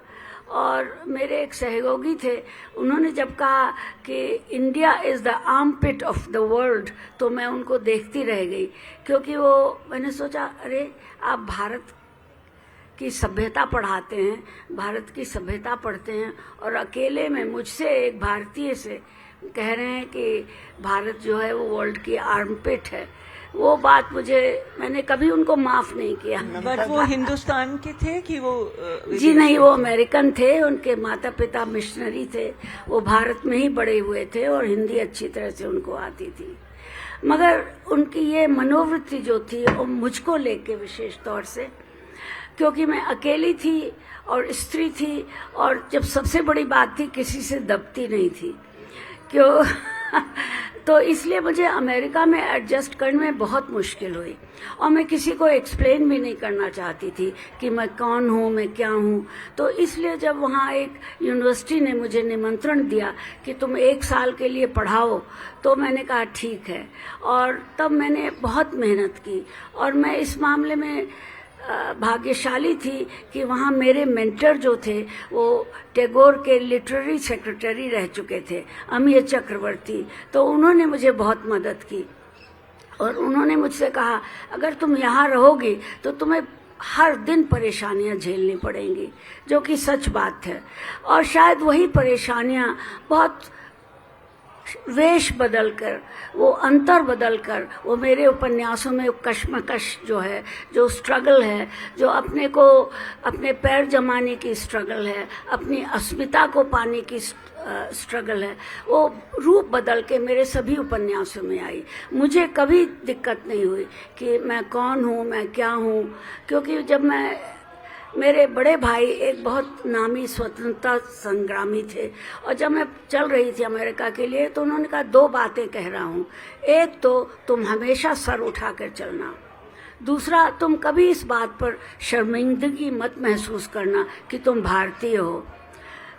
और मेरे एक सहयोगी थे, उन्होंने जब कहा कि India is the armpit of the world, तो मैं उनको देखती रह गई, क्योंकि मैंने सोचा, अरे आप भारत की सभ्यता पढ़ाते हैं, भारत की सभ्यता पढ़ते हैं, और अकेले में मुझसे, एक भारतीय से, कह रहे हैं कि भारत जो है वो वर्ल्ड की आर्मपिट है। वो बात मैंने कभी उनको माफ नहीं किया। बट वो हिंदुस्तान के थे कि वो जी नहीं, वो अमेरिकन थे, उनके माता पिता मिशनरी थे, वो भारत में ही बड़े हुए थे और हिंदी अच्छी तरह से उनको आती थी। मगर उनकी ये मनोवृत्ति जो थी वो मुझको लेके विशेष तौर से, क्योंकि मैं अकेली थी और स्त्री थी, और जब सबसे बड़ी बात थी किसी से दबती नहीं थी, क्यों तो इसलिए मुझे अमेरिका में एडजस्ट करने में बहुत मुश्किल हुई, और मैं किसी को एक्सप्लेन भी नहीं करना चाहती थी कि मैं कौन हूँ, मैं क्या हूँ। तो इसलिए जब वहाँ एक यूनिवर्सिटी ने मुझे निमंत्रण दिया कि तुम 1 साल के लिए पढ़ाओ, तो मैंने कहा ठीक है, और तब मैंने बहुत मेहनत की, और मैं इस मामले में भाग्यशाली थी कि वहाँ मेरे मेंटर जो थे वो टैगोर के लिटरेरी सेक्रेटरी रह चुके थे, अमीय चक्रवर्ती, तो उन्होंने मुझे बहुत मदद की, और उन्होंने मुझसे कहा अगर तुम यहाँ रहोगी तो तुम्हें हर दिन परेशानियाँ झेलनी पड़ेंगी, जो कि सच बात है। और शायद वही परेशानियाँ बहुत वेश बदलकर, वो अंतर बदलकर, वो मेरे उपन्यासों में कश्मकश जो है, जो स्ट्रगल है, जो अपने को अपने पैर जमाने की स्ट्रगल है, अपनी अस्मिता को पाने की स्ट्रगल है, वो रूप बदल के मेरे सभी उपन्यासों में आई। मुझे कभी दिक्कत नहीं हुई कि मैं कौन हूँ, मैं क्या हूँ, क्योंकि जब मेरे बड़े भाई एक बहुत नामी स्वतंत्रता संग्रामी थे, और जब मैं चल रही थी अमेरिका के लिए तो उन्होंने कहा 2 बातें कह रहा हूँ, एक तो तुम हमेशा सर उठाकर चलना, दूसरा तुम कभी इस बात पर शर्मिंदगी मत महसूस करना कि तुम भारतीय हो।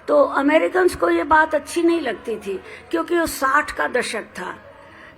तो अमेरिकन्स को ये बात अच्छी नहीं लगती थी, क्योंकि वो 60 का दशक था,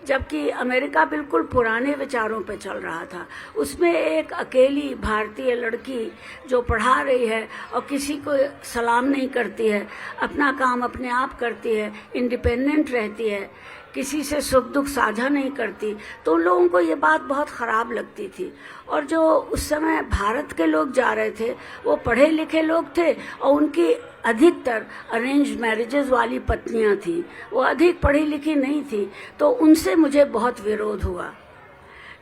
जबकि अमेरिका बिल्कुल पुराने विचारों पे चल रहा था। उसमें एक अकेली भारतीय लड़की जो पढ़ा रही है और किसी को सलाम नहीं करती है, अपना काम अपने आप करती है, इंडिपेंडेंट रहती है, किसी से सुख दुख साझा नहीं करती, तो उन लोगों को ये बात बहुत ख़राब लगती थी। और जो उस समय भारत के लोग जा रहे थे वो पढ़े लिखे लोग थे और उनकी अधिकतर अरेंज मैरिजेस वाली पत्नियां थी, वो अधिक पढ़ी लिखी नहीं थी। तो उनसे मुझे बहुत विरोध हुआ,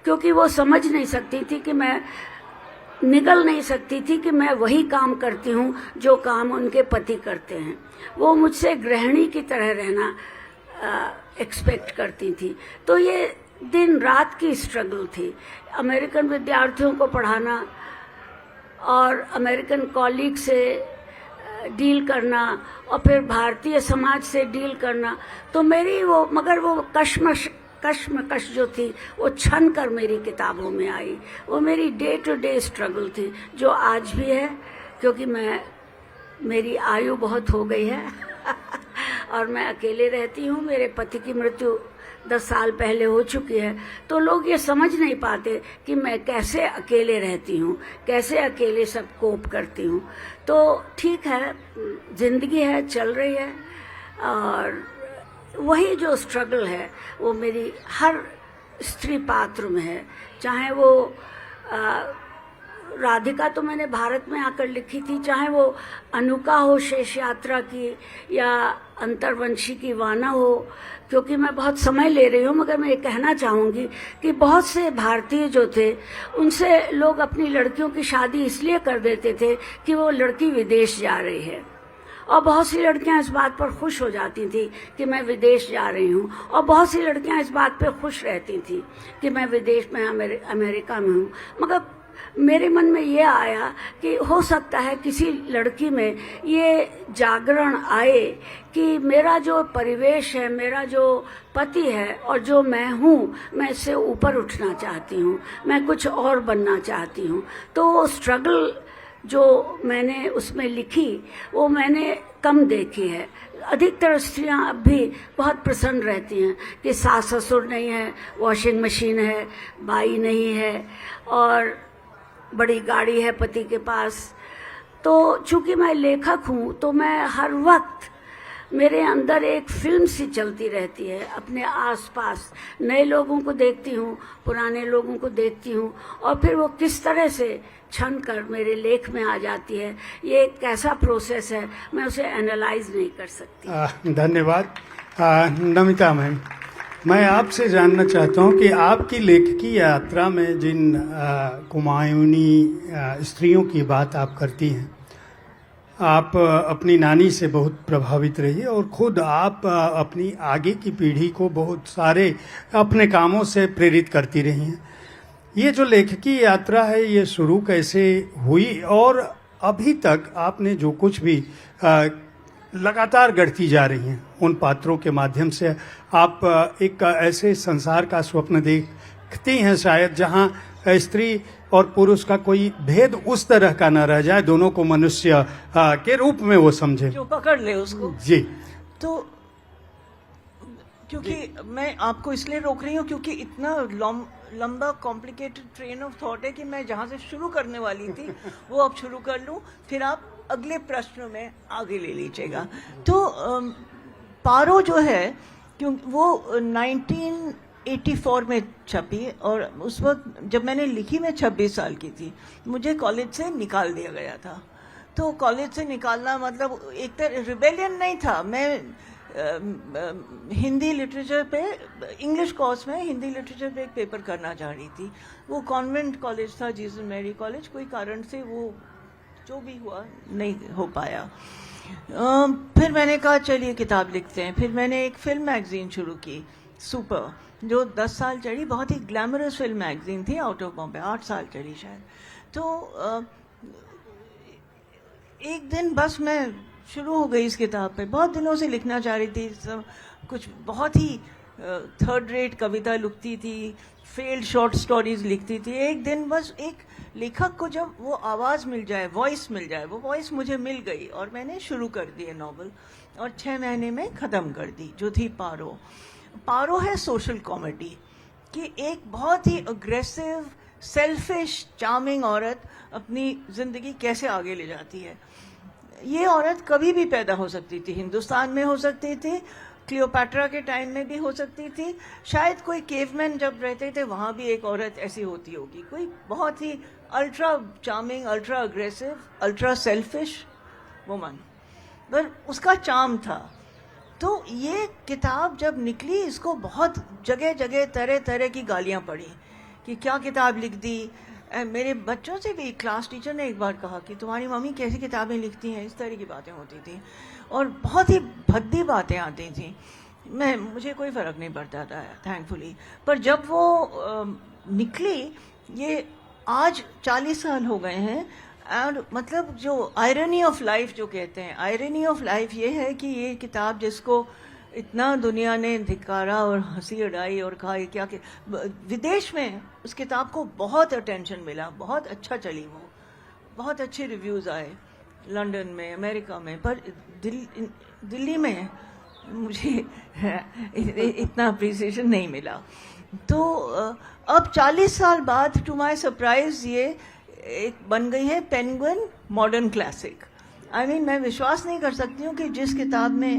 क्योंकि वो समझ नहीं सकती थी कि मैं निगल नहीं सकती थी कि मैं वही काम करती हूँ जो काम उनके पति करते हैं। वो मुझसे गृहिणी की तरह रहना एक्सपेक्ट करती थी। तो ये दिन रात की स्ट्रगल थी, अमेरिकन विद्यार्थियों को पढ़ाना और अमेरिकन कॉलीग से डील करना और फिर भारतीय समाज से डील करना। तो मेरी वो मगर वो कश्मकश जो थी वो छन कर मेरी किताबों में आई। वो मेरी डे टू डे स्ट्रगल थी जो आज भी है, क्योंकि मेरी आयु बहुत हो गई है और मैं अकेले रहती हूँ। मेरे पति की मृत्यु 10 साल पहले हो चुकी है। तो लोग ये समझ नहीं पाते कि मैं कैसे अकेले रहती हूँ, कैसे अकेले सब कोप करती हूँ। तो ठीक है, जिंदगी है, चल रही है। और वही जो स्ट्रगल है वो मेरी हर स्त्री पात्र में है। चाहे वो राधिका तो मैंने भारत में आकर लिखी थी, चाहे वो अनुका हो शेष यात्रा की या अंतर्वंशी की वाना हो, क्योंकि मैं बहुत समय ले रही हूँ। मगर मैं ये कहना चाहूँगी कि बहुत से भारतीय जो थे उनसे लोग अपनी लड़कियों की शादी इसलिए कर देते थे कि वो लड़की विदेश जा रही है, और बहुत सी लड़कियां इस बात पर खुश हो जाती थी कि मैं विदेश जा रही हूँ, और बहुत सी लड़कियां इस बात पर खुश रहती थी कि मैं विदेश में अमेरिका में हूँ। मगर मेरे मन में ये आया कि हो सकता है किसी लड़की में ये जागरण आए कि मेरा जो परिवेश है, मेरा जो पति है और जो मैं हूँ, मैं इससे ऊपर उठना चाहती हूँ, मैं कुछ और बनना चाहती हूँ। तो वो स्ट्रगल जो मैंने उसमें लिखी वो मैंने कम देखी है। अधिकतर स्त्रियां अब भी बहुत प्रसन्न रहती हैं कि सास ससुर नहीं है, वॉशिंग मशीन है, बाई नहीं है और बड़ी गाड़ी है पति के पास। तो चूंकि मैं लेखक हूँ तो मैं हर वक्त मेरे अंदर एक फिल्म सी चलती रहती है। अपने आसपास नए लोगों को देखती हूँ, पुराने लोगों को देखती हूँ, और फिर वो किस तरह से छन कर मेरे लेख में आ जाती है। ये एक कैसा प्रोसेस है, मैं उसे एनालाइज नहीं कर सकती। धन्यवाद नमिता मैम। मैं आपसे जानना चाहता हूं कि आपकी लेखकी यात्रा में जिन कुमायूनी स्त्रियों की बात आप करती हैं, आप अपनी नानी से बहुत प्रभावित रही और खुद आप अपनी आगे की पीढ़ी को बहुत सारे अपने कामों से प्रेरित करती रही हैं। ये जो लेखकी यात्रा है ये शुरू कैसे हुई और अभी तक आपने जो कुछ भी लगातार गढ़ती जा रही हैं उन पात्रों के माध्यम से आप एक ऐसे संसार का स्वप्न देखती हैं शायद जहां स्त्री और पुरुष का कोई भेद उस तरह का न रह जाए, दोनों को मनुष्य के रूप में वो समझे, जो पकड़ ले उसको। जी। तो क्योंकि मैं आपको इसलिए रोक रही हूँ क्योंकि इतना लंबा कॉम्प्लिकेटेड ट्रेन ऑफ थॉट है कि मैं जहाँ से शुरू करने वाली थी वो अब शुरू कर लूँ, फिर आप अगले प्रश्न में आगे ले लीजिएगा। तो पारो जो है क्योंकि वो 1984 में छपी और उस वक्त जब मैंने लिखी मैं 26 साल की थी। मुझे कॉलेज से निकाल दिया गया था। तो कॉलेज से निकालना मतलब एक तरह रिबेलियन नहीं था। मैं हिंदी लिटरेचर पे, इंग्लिश कोर्स में हिंदी लिटरेचर पे एक पेपर करना चाह रही थी। वो कॉन्वेंट कॉलेज था, जीसस मैरी कॉलेज, कोई कारण से वो जो भी हुआ नहीं हो पाया। फिर मैंने कहा चलिए किताब लिखते हैं। फिर मैंने एक फिल्म मैगजीन शुरू की, सुपर, जो 10 साल चली। बहुत ही ग्लैमरस फिल्म मैगजीन थी, आउट ऑफ बॉम्बे, 8 साल चली शायद। तो एक दिन बस मैं शुरू हो गई इस किताब पे। बहुत दिनों से लिखना चाह रही थी, सब कुछ बहुत ही थर्ड रेट कविता लिखती थी, फेल्ड शॉर्ट स्टोरीज लिखती थी। एक दिन बस एक लेखक को जब वो आवाज़ मिल जाए, वॉइस मिल जाए, वो वॉइस मुझे मिल गई और मैंने शुरू कर दिए नॉवल और 6 महीने में ख़त्म कर दी, जो थी पारो। पारो है सोशल कॉमेडी कि एक बहुत ही अग्रेसिव, सेल्फिश, चार्मिंग औरत अपनी जिंदगी कैसे आगे ले जाती है। ये औरत कभी भी पैदा हो सकती थी, हिंदुस्तान में हो सकती थी, क्लियोपैट्रा के टाइम में भी हो सकती थी, शायद कोई केवमैन जब रहते थे वहां भी एक औरत ऐसी होती होगी, कोई बहुत ही ultra charming, ultra aggressive, ultra selfish woman, पर उसका चार्म था। तो ये किताब जब निकली, इसको बहुत जगह जगह तरह तरह की गालियां पड़ी कि क्या किताब लिख दी। मेरे बच्चों से भी क्लास टीचर ने एक बार कहा कि तुम्हारी मम्मी कैसी किताबें लिखती हैं, इस तरह की बातें होती थी और बहुत ही भद्दी बातें आती थी। मुझे कोई फ़र्क नहीं पड़ता था थैंकफुली, पर जब वो निकली, ये आज 40 साल हो गए हैं, और मतलब जो आयरनी ऑफ लाइफ जो कहते हैं, आयरनी ऑफ लाइफ ये है कि ये किताब जिसको इतना दुनिया ने धिक्कारा और हंसी उड़ाई और कहा ये क्या कि विदेश में उस किताब को बहुत अटेंशन मिला, बहुत अच्छा चली, वो बहुत अच्छे रिव्यूज़ आए लंदन में, अमेरिका में, पर दिल्ली में मुझे इतना अप्रिसिएशन नहीं मिला। तो अब 40 साल बाद टू माय सरप्राइज ये एक बन गई है penguin modern classic. I mean मैं विश्वास नहीं कर सकती हूँ कि जिस किताब में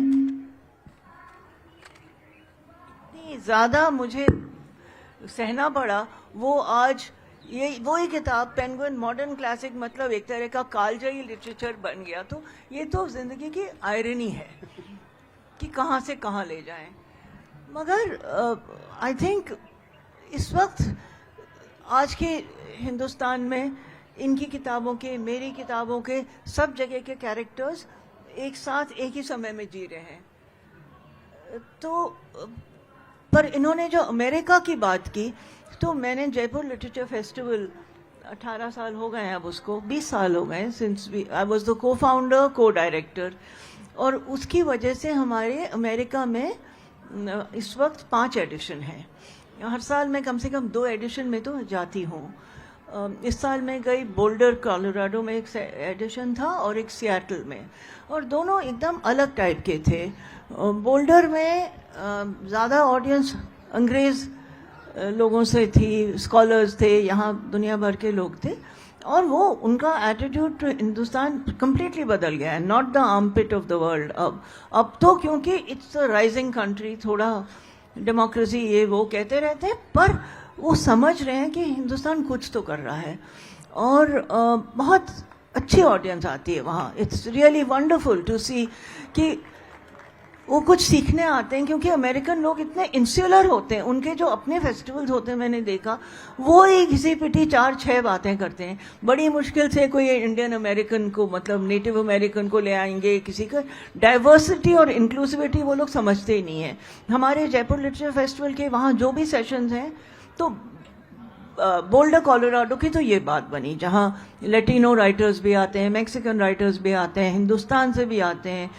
इतनी ज़्यादा मुझे सहना पड़ा, वो आज ये वही किताब पेंगुइन मॉडर्न क्लासिक, मतलब एक तरह का कालजयी लिटरेचर बन गया। तो ये तो जिंदगी की आयरनी है कि कहाँ से कहाँ ले जाएं। मगर आई थिंक इस वक्त आज के हिंदुस्तान में इनकी किताबों के, मेरी किताबों के, सब जगह के कैरेक्टर्स एक साथ एक ही समय में जी रहे हैं। तो पर इन्होंने जो अमेरिका की बात की, तो मैंने जयपुर लिटरेचर फेस्टिवल 18 साल हो गए हैं अब उसको, 20 साल हो गए सिंस आई वाज द को फाउंडर, को डायरेक्टर, और उसकी वजह से हमारे अमेरिका में इस वक्त 5 एडिशन हैं। हर साल मैं कम से कम 2 एडिशन में तो जाती हूँ। इस साल मैं गई, बोल्डर कोलोराडो में एक एडिशन था और एक सियाटल में, और दोनों एकदम अलग टाइप के थे। बोल्डर में ज़्यादा ऑडियंस अंग्रेज़ लोगों से थी, स्कॉलर्स थे, यहाँ दुनिया भर के लोग थे, और वो उनका एटीट्यूड टू हिंदुस्तान कम्प्लीटली बदल गया है। Not the armpit of the world अब तो, क्योंकि इट्स अ राइजिंग कंट्री, थोड़ा डेमोक्रेसी ये वो कहते रहते हैं, पर वो समझ रहे हैं कि हिंदुस्तान कुछ तो कर रहा है, और बहुत अच्छी ऑडियंस आती है वहाँ। इट्स रियली वंडरफुल टू सी कि वो कुछ सीखने आते हैं, क्योंकि अमेरिकन लोग इतने इंसुलर होते हैं, उनके जो अपने फेस्टिवल्स होते हैं मैंने देखा, वो ही घिसी पिटी 4-6 बातें करते हैं। बड़ी मुश्किल से कोई इंडियन अमेरिकन को, मतलब नेटिव अमेरिकन को ले आएंगे, किसी का डाइवर्सिटी और इंक्लूसिविटी वो लोग समझते ही नहीं है। हमारे जयपुर लिटरेचर फेस्टिवल के वहाँ जो भी सेशंस हैं, तो बोल्डर कोलोराडो की तो ये बात बनी, जहाँ लैटिनो राइटर्स भी आते हैं, मैक्सिकन राइटर्स भी आते हैं, हिंदुस्तान से भी आते हैं,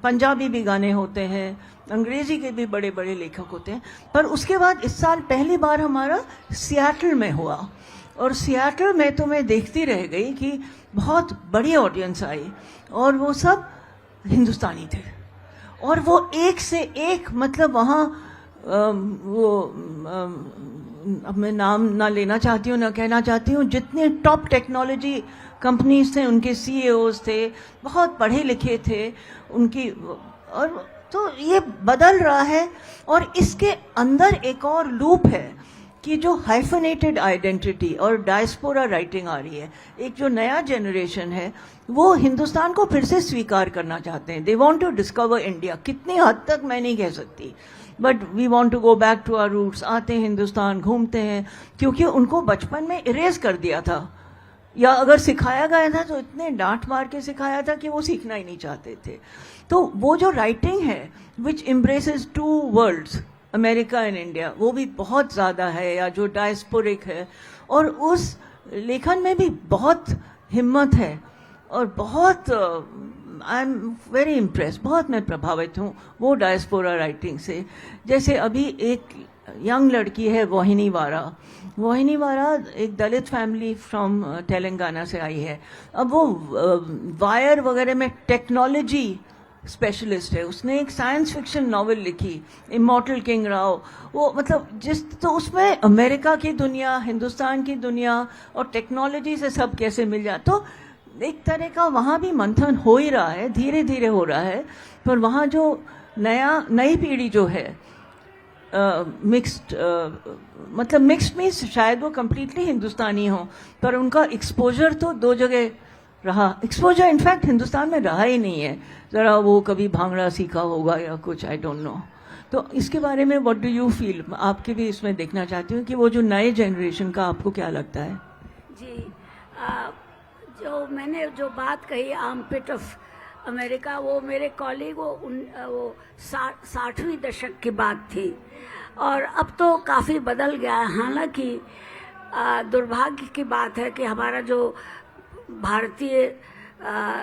पंजाबी भी गाने होते हैं, अंग्रेजी के भी बड़े बड़े लेखक होते हैं। पर उसके बाद इस साल पहली बार हमारा सियाटल में हुआ, और सियाटल में तो मैं देखती रह गई कि बहुत बड़ी ऑडियंस आई, और वो सब हिंदुस्तानी थे, और वो एक से एक, मतलब वहाँ अब मैं नाम ना लेना चाहती हूँ ना कहना चाहती हूँ, जितने टॉप टेक्नोलॉजी कंपनीज थे उनके सीईओज थे, बहुत पढ़े लिखे थे उनकी, और तो ये बदल रहा है। और इसके अंदर एक और लूप है कि जो हाइफनेटेड आइडेंटिटी और डायस्पोरा राइटिंग आ रही है, एक जो नया जनरेशन है वो हिंदुस्तान को फिर से स्वीकार करना चाहते हैं। They want to discover India. कितनी हद तक मैं नहीं कह सकती, but we want to go back to our roots. आते हैं हिंदुस्तान, घूमते हैं, क्योंकि उनको बचपन में इरेज कर दिया था, या अगर सिखाया गया था तो इतने डांट मार के सिखाया था कि वो सीखना ही नहीं चाहते थे। तो वो जो राइटिंग है which embraces 2 worlds, America and India, वो भी बहुत ज़्यादा है, या जो डायस्पोरिक है, और उस लेखन में भी बहुत हिम्मत है, और बहुत आई एम वेरी इम्प्रेस, बहुत मैं प्रभावित हूँ वो डायस्पोरा राइटिंग से। जैसे अभी एक यंग लड़की है मोहिनी वारा, मोहिनी वारा एक दलित फैमिली फ्रॉम तेलंगाना से आई है। अब वो वायर वगैरह में टेक्नोलॉजी स्पेशलिस्ट है, उसने एक साइंस फिक्शन नॉवेल लिखी इमॉर्टल किंग राव। वो मतलब तो उसमें अमेरिका की दुनिया, हिंदुस्तान की दुनिया और टेक्नोलॉजी से सब कैसे मिल जाए। तो एक तरह का वहाँ भी मंथन हो ही रहा है, धीरे धीरे हो रहा है। पर वहाँ जो नई पीढ़ी जो है मिक्स्ड, मतलब मिक्स्ड मीन्स शायद वो कम्प्लीटली हिंदुस्तानी हो, पर उनका एक्सपोजर तो दो जगह रहा। एक्सपोजर इनफैक्ट हिंदुस्तान में रहा ही नहीं है, ज़रा वो कभी भांगड़ा सीखा होगा या कुछ, आई डोंट नो। तो इसके बारे में व्हाट डू यू फील? आपके भी इसमें देखना चाहती हूँ कि वो जो नए जनरेशन का आपको क्या लगता है? जी, जो मैंने जो बात कही आर्मपिट ऑफ अमेरिका, वो मेरे कॉलीग वो 60वीं दशक की बात थी और अब तो काफ़ी बदल गया है। हालांकि दुर्भाग्य की बात है कि हमारा जो भारतीय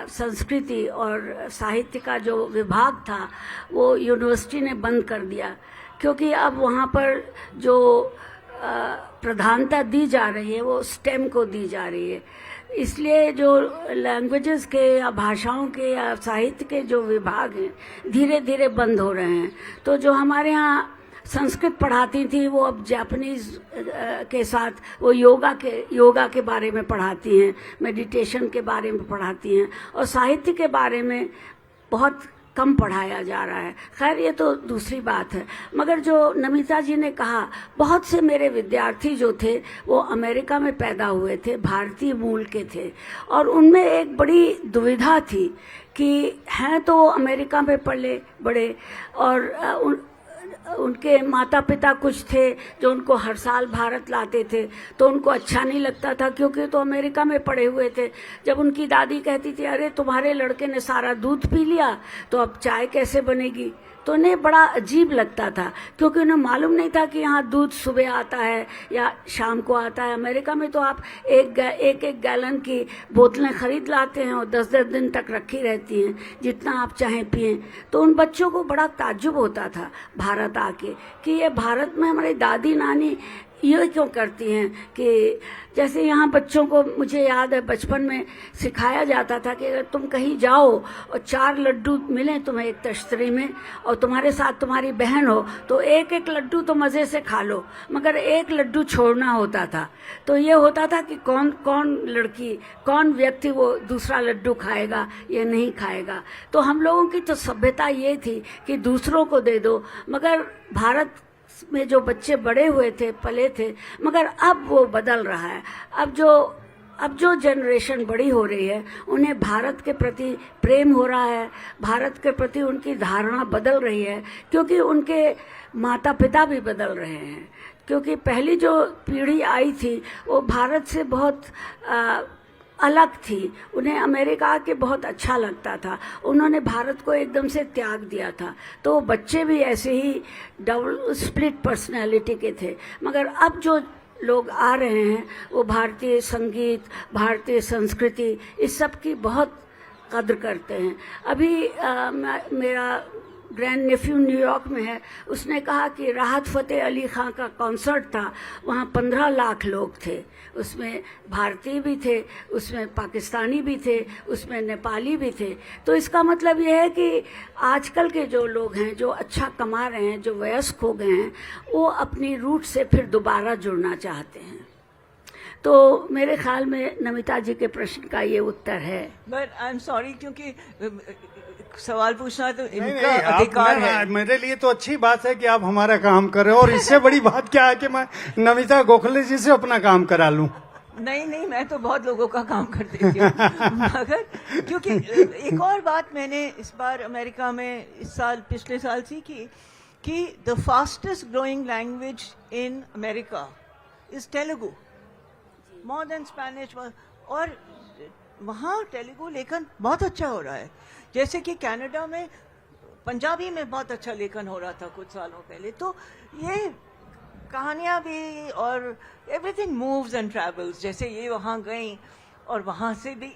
संस्कृति और साहित्य का जो विभाग था वो यूनिवर्सिटी ने बंद कर दिया, क्योंकि अब वहाँ पर जो प्रधानता दी जा रही है वो स्टेम को दी जा रही है। इसलिए जो लैंग्वेजेस के या भाषाओं के या साहित्य के जो विभाग हैं धीरे धीरे बंद हो रहे हैं। तो जो हमारे यहाँ संस्कृत पढ़ाती थी वो अब जापानीज के साथ वो योगा के बारे में पढ़ाती हैं, मेडिटेशन के बारे में पढ़ाती हैं और साहित्य के बारे में बहुत कम पढ़ाया जा रहा है। खैर ये तो दूसरी बात है। मगर जो नमिता जी ने कहा, बहुत से मेरे विद्यार्थी जो थे वो अमेरिका में पैदा हुए थे, भारतीय मूल के थे और उनमें एक बड़ी दुविधा थी कि हैं तो वो अमेरिका में पले बड़े और उनके माता पिता कुछ थे जो उनको हर साल भारत लाते थे, तो उनको अच्छा नहीं लगता था क्योंकि तो अमेरिका में पढ़े हुए थे। जब उनकी दादी कहती थी अरे तुम्हारे लड़के ने सारा दूध पी लिया तो अब चाय कैसे बनेगी, तो उन्हें बड़ा अजीब लगता था क्योंकि उन्हें मालूम नहीं था कि यहाँ दूध सुबह आता है या शाम को आता है। अमेरिका में तो आप एक गैलन की बोतलें खरीद लाते हैं और 10-10 दिन तक रखी रहती हैं, जितना आप चाहें पिएं। तो उन बच्चों को बड़ा ताज्जुब होता था भारत आके कि ये भारत में हमारी दादी नानी ये क्यों करती हैं कि जैसे यहाँ बच्चों को, मुझे याद है बचपन में सिखाया जाता था कि अगर तुम कहीं जाओ और 4 लड्डू मिलें तुम्हें एक तश्तरी में और तुम्हारे साथ तुम्हारी बहन हो तो एक एक लड्डू तो मज़े से खा लो, मगर एक लड्डू छोड़ना होता था। तो ये होता था कि कौन लड़की, कौन व्यक्ति वो दूसरा लड्डू खाएगा या नहीं खाएगा। तो हम लोगों की तो सभ्यता ये थी कि दूसरों को दे दो। मगर भारत में जो बच्चे बड़े हुए थे, पले थे, मगर अब वो बदल रहा है। अब जो जनरेशन बड़ी हो रही है उन्हें भारत के प्रति प्रेम हो रहा है, भारत के प्रति उनकी धारणा बदल रही है क्योंकि उनके माता पिता भी बदल रहे हैं। क्योंकि पहली जो पीढ़ी आई थी वो भारत से बहुत अलग थी, उन्हें अमेरिका के बहुत अच्छा लगता था, उन्होंने भारत को एकदम से त्याग दिया था। तो बच्चे भी ऐसे ही डबल स्प्लिट पर्सनैलिटी के थे। मगर अब जो लोग आ रहे हैं वो भारतीय संगीत, भारतीय संस्कृति, इस सब की बहुत कद्र करते हैं। अभी मेरा ग्रैंड नेफ्यू न्यूयॉर्क में है, उसने कहा कि राहत फ़तेह अली खां का कॉन्सर्ट था, वहाँ 15 लाख लोग थे, उसमें भारतीय भी थे, उसमें पाकिस्तानी भी थे, उसमें नेपाली भी थे। तो इसका मतलब ये है कि आजकल के जो लोग हैं जो अच्छा कमा रहे हैं, जो वयस्क हो गए हैं, वो अपनी रूट से फिर दोबारा जुड़ना चाहते हैं। तो मेरे ख्याल में नमिता जी के प्रश्न का ये उत्तर है। बट आई एम सॉरी क्योंकि सवाल पूछना तो नहीं, इनका नहीं, अधिकार है। मेरे लिए तो अच्छी बात है कि आप हमारा काम कर रहे हो और इससे बड़ी बात क्या है कि मैं नमिता गोखले जी से अपना काम करा लूं। नहीं, मैं तो बहुत लोगों का काम कर देती हूँ मगर क्योंकि एक और बात मैंने इस बार अमेरिका में पिछले साल सीखी कि the fastest growing language in America is Telugu, more than Spanish. और वहाँ तेलुगु लेखन बहुत अच्छा हो रहा है। जैसे कि कनाडा में पंजाबी में बहुत अच्छा लेखन हो रहा था कुछ सालों पहले। तो ये कहानियाँ भी और एवरीथिंग मूव्स एंड ट्रैवल्स। जैसे ये वहाँ गई और वहाँ से भी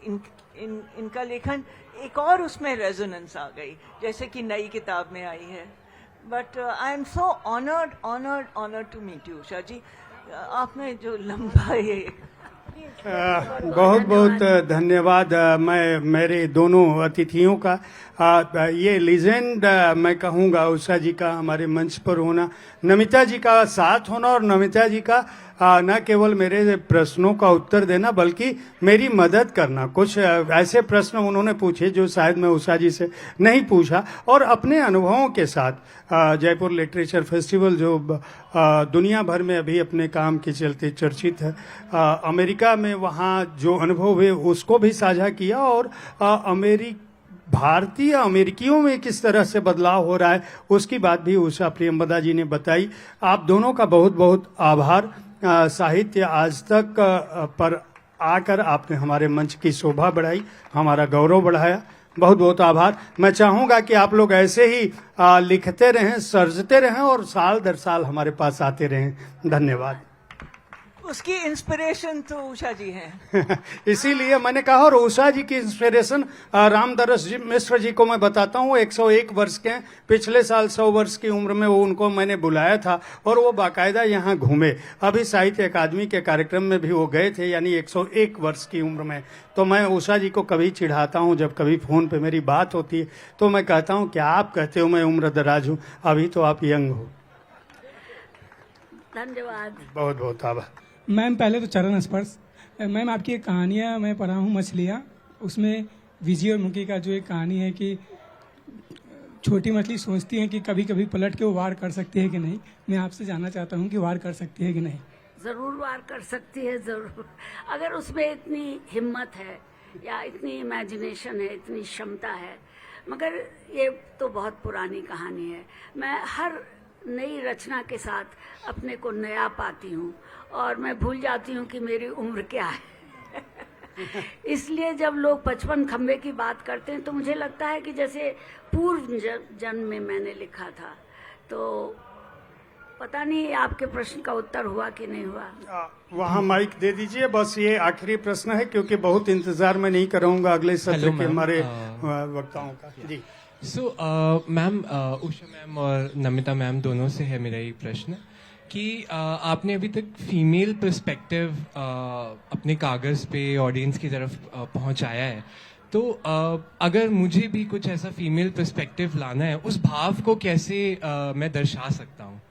इनका लेखन एक और उसमें रेजोनेंस आ गई, जैसे कि नई किताब में आई है। But I am so honoured to meet you Usha ji. आपने जो लंबा ये बहुत बहुत धन्यवाद मैं मेरे दोनों अतिथियों का। ये लीजेंड मैं कहूँगा उषा जी का हमारे मंच पर होना, नमिता जी का साथ होना और नमिता जी का न केवल मेरे प्रश्नों का उत्तर देना बल्कि मेरी मदद करना। कुछ ऐसे प्रश्न उन्होंने पूछे जो शायद मैं उषा जी से नहीं पूछा, और अपने अनुभवों के साथ जयपुर लिटरेचर फेस्टिवल जो दुनिया भर में अभी अपने काम के चलते चर्चित है, अमेरिका में वहाँ जो अनुभव हुए उसको भी साझा किया, और भारतीय अमेरिकियों में किस तरह से बदलाव हो रहा है उसकी बात भी उषा प्रियंवदा जी ने बताई। आप दोनों का बहुत बहुत आभार। साहित्य आज तक पर आकर आपने हमारे मंच की शोभा बढ़ाई, हमारा गौरव बढ़ाया। बहुत बहुत आभार। मैं चाहूँगा कि आप लोग ऐसे ही लिखते रहें, सर्जते रहें और साल दर साल हमारे पास आते रहें। धन्यवाद। उसकी इंस्पिरेशन तो उषा जी हैं। इसीलिए मैंने कहा, और उषा जी की इंस्पिरेशन रामदरस जी मिश्र जी को मैं बताता हूँ, 101 वर्ष के हैं। पिछले साल 100 वर्ष की उम्र में वो उनको मैंने बुलाया था और वो बाकायदा यहाँ घूमे। अभी साहित्य अकादमी के कार्यक्रम में भी वो गए थे, यानी 101 वर्ष की उम्र में। तो मैं उषा जी को कभी चिढ़ाता हूँ, जब कभी फोन पे मेरी बात होती है तो मैं कहता हूँ क्या आप कहते हो मैं उम्र दराज हूँ, अभी तो आप यंग हो। धन्यवाद। बहुत बहुत आभार। मैम पहले तो चरण स्पर्श। मैम आपकी एक कहानियाँ मैं पढ़ा हूँ मछलियाँ, उसमें विजय और मुकी का जो एक कहानी है कि छोटी मछली सोचती है कि कभी कभी पलट के वो वार कर सकती है कि नहीं। मैं आपसे जानना चाहता हूँ कि वार कर सकती है कि नहीं। जरूर वार कर सकती है, जरूर। अगर उसमें इतनी हिम्मत है या इतनी इमेजिनेशन है, इतनी क्षमता है। मगर ये तो बहुत पुरानी कहानी है। मैं हर नई रचना के साथ अपने को नया पाती हूँ और मैं भूल जाती हूँ कि मेरी उम्र क्या है। इसलिए जब लोग 55 खम्बे की बात करते हैं तो मुझे लगता है कि जैसे पूर्व जन्म में मैंने लिखा था। तो पता नहीं आपके प्रश्न का उत्तर हुआ कि नहीं हुआ। वहाँ माइक दे दीजिए। बस ये आखिरी प्रश्न है, क्योंकि बहुत इंतजार मैं नहीं कराऊंगा अगले सत्र के हमारे वक्ताओं का। जी मैम, उषा मैम और नमिता मैम दोनों से है मेरा ये प्रश्न कि आपने अभी तक फीमेल पर्सपेक्टिव अपने कागज़ पे ऑडियंस की तरफ पहुंचाया है, तो अगर मुझे भी कुछ ऐसा फीमेल पर्सपेक्टिव लाना है, उस भाव को कैसे मैं दर्शा सकता हूँ?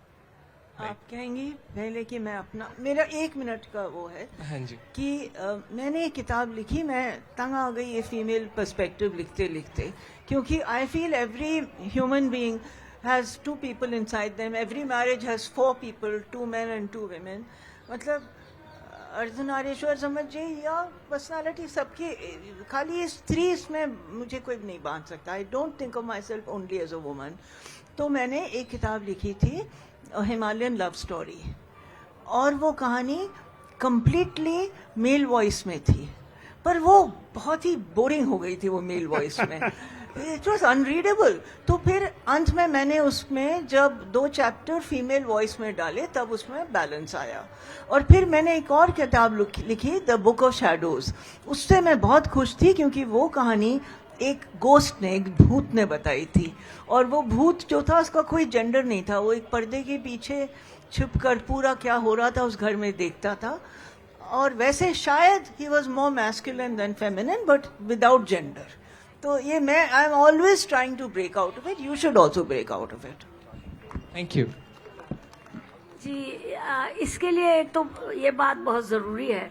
आप कहेंगी पहले कि मैं अपना, मेरा 1 मिनट का वो है। हाँ जी। कि मैंने एक किताब लिखी, मैं तंग आ गई ये फीमेल पर्सपेक्टिव लिखते लिखते, क्योंकि I feel every human being has 2 people inside them. Every marriage has 4 people, 2 men and 2 women. मतलब अर्धनारीश्वर समझिए या पर्सनालिटी सबकी, खाली स्त्री इसमें मुझे कोई नहीं बांध सकता। I don't think of myself only as a woman. तो मैंने एक किताब लिखी थी, हिमालयन लव स्टोरी, और वो कहानी कंप्लीटली मेल वॉइस में थी, पर वो बहुत ही बोरिंग हो गई थी वो मेल वॉइस में। It was unreadable. तो फिर अंत में मैंने उसमें जब 2 चैप्टर फीमेल वॉइस में डाले तब उसमें बैलेंस आया। और फिर मैंने एक और किताब लिखी, द बुक ऑफ शैडोज। उससे मैं बहुत खुश थी क्योंकि वो कहानी एक गोस्ट ने, एक भूत ने बताई थी, और वो भूत जो था उसका कोई जेंडर नहीं था। वो एक पर्दे के पीछे छुप कर पूरा क्या हो रहा था उस घर में देखता था, और वैसे शायद ही was more masculine than feminine but without gender. तो ये मैं I am always trying to break out of it. You should also break out of it. Thank you ji. इसके लिए एक तो ये बात बहुत ज़रूरी है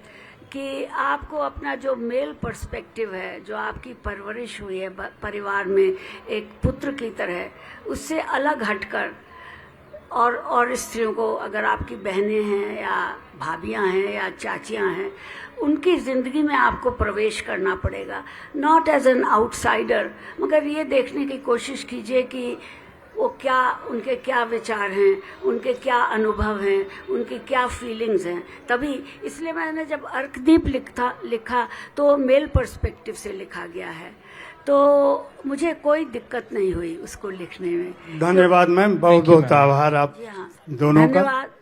कि आपको अपना जो मेल पर्सपेक्टिव है, जो आपकी परवरिश हुई है परिवार में एक पुत्र की तरह, उससे अलग हटकर और स्त्रियों को, अगर आपकी बहनें हैं या भाभियां हैं या चाचियां हैं, उनकी ज़िंदगी में आपको प्रवेश करना पड़ेगा, नॉट एज एन आउटसाइडर, मगर ये देखने की कोशिश कीजिए कि वो क्या, उनके क्या विचार हैं, उनके क्या अनुभव हैं, उनकी क्या फीलिंग्स हैं। तभी इसलिए मैंने जब अर्कदीप लिखा तो मेल पर्सपेक्टिव से लिखा गया है, तो मुझे कोई दिक्कत नहीं हुई उसको लिखने में। धन्यवाद मैम, बहुत बहुत आभार आप जी हाँ, दोनों का। धन्यवाद।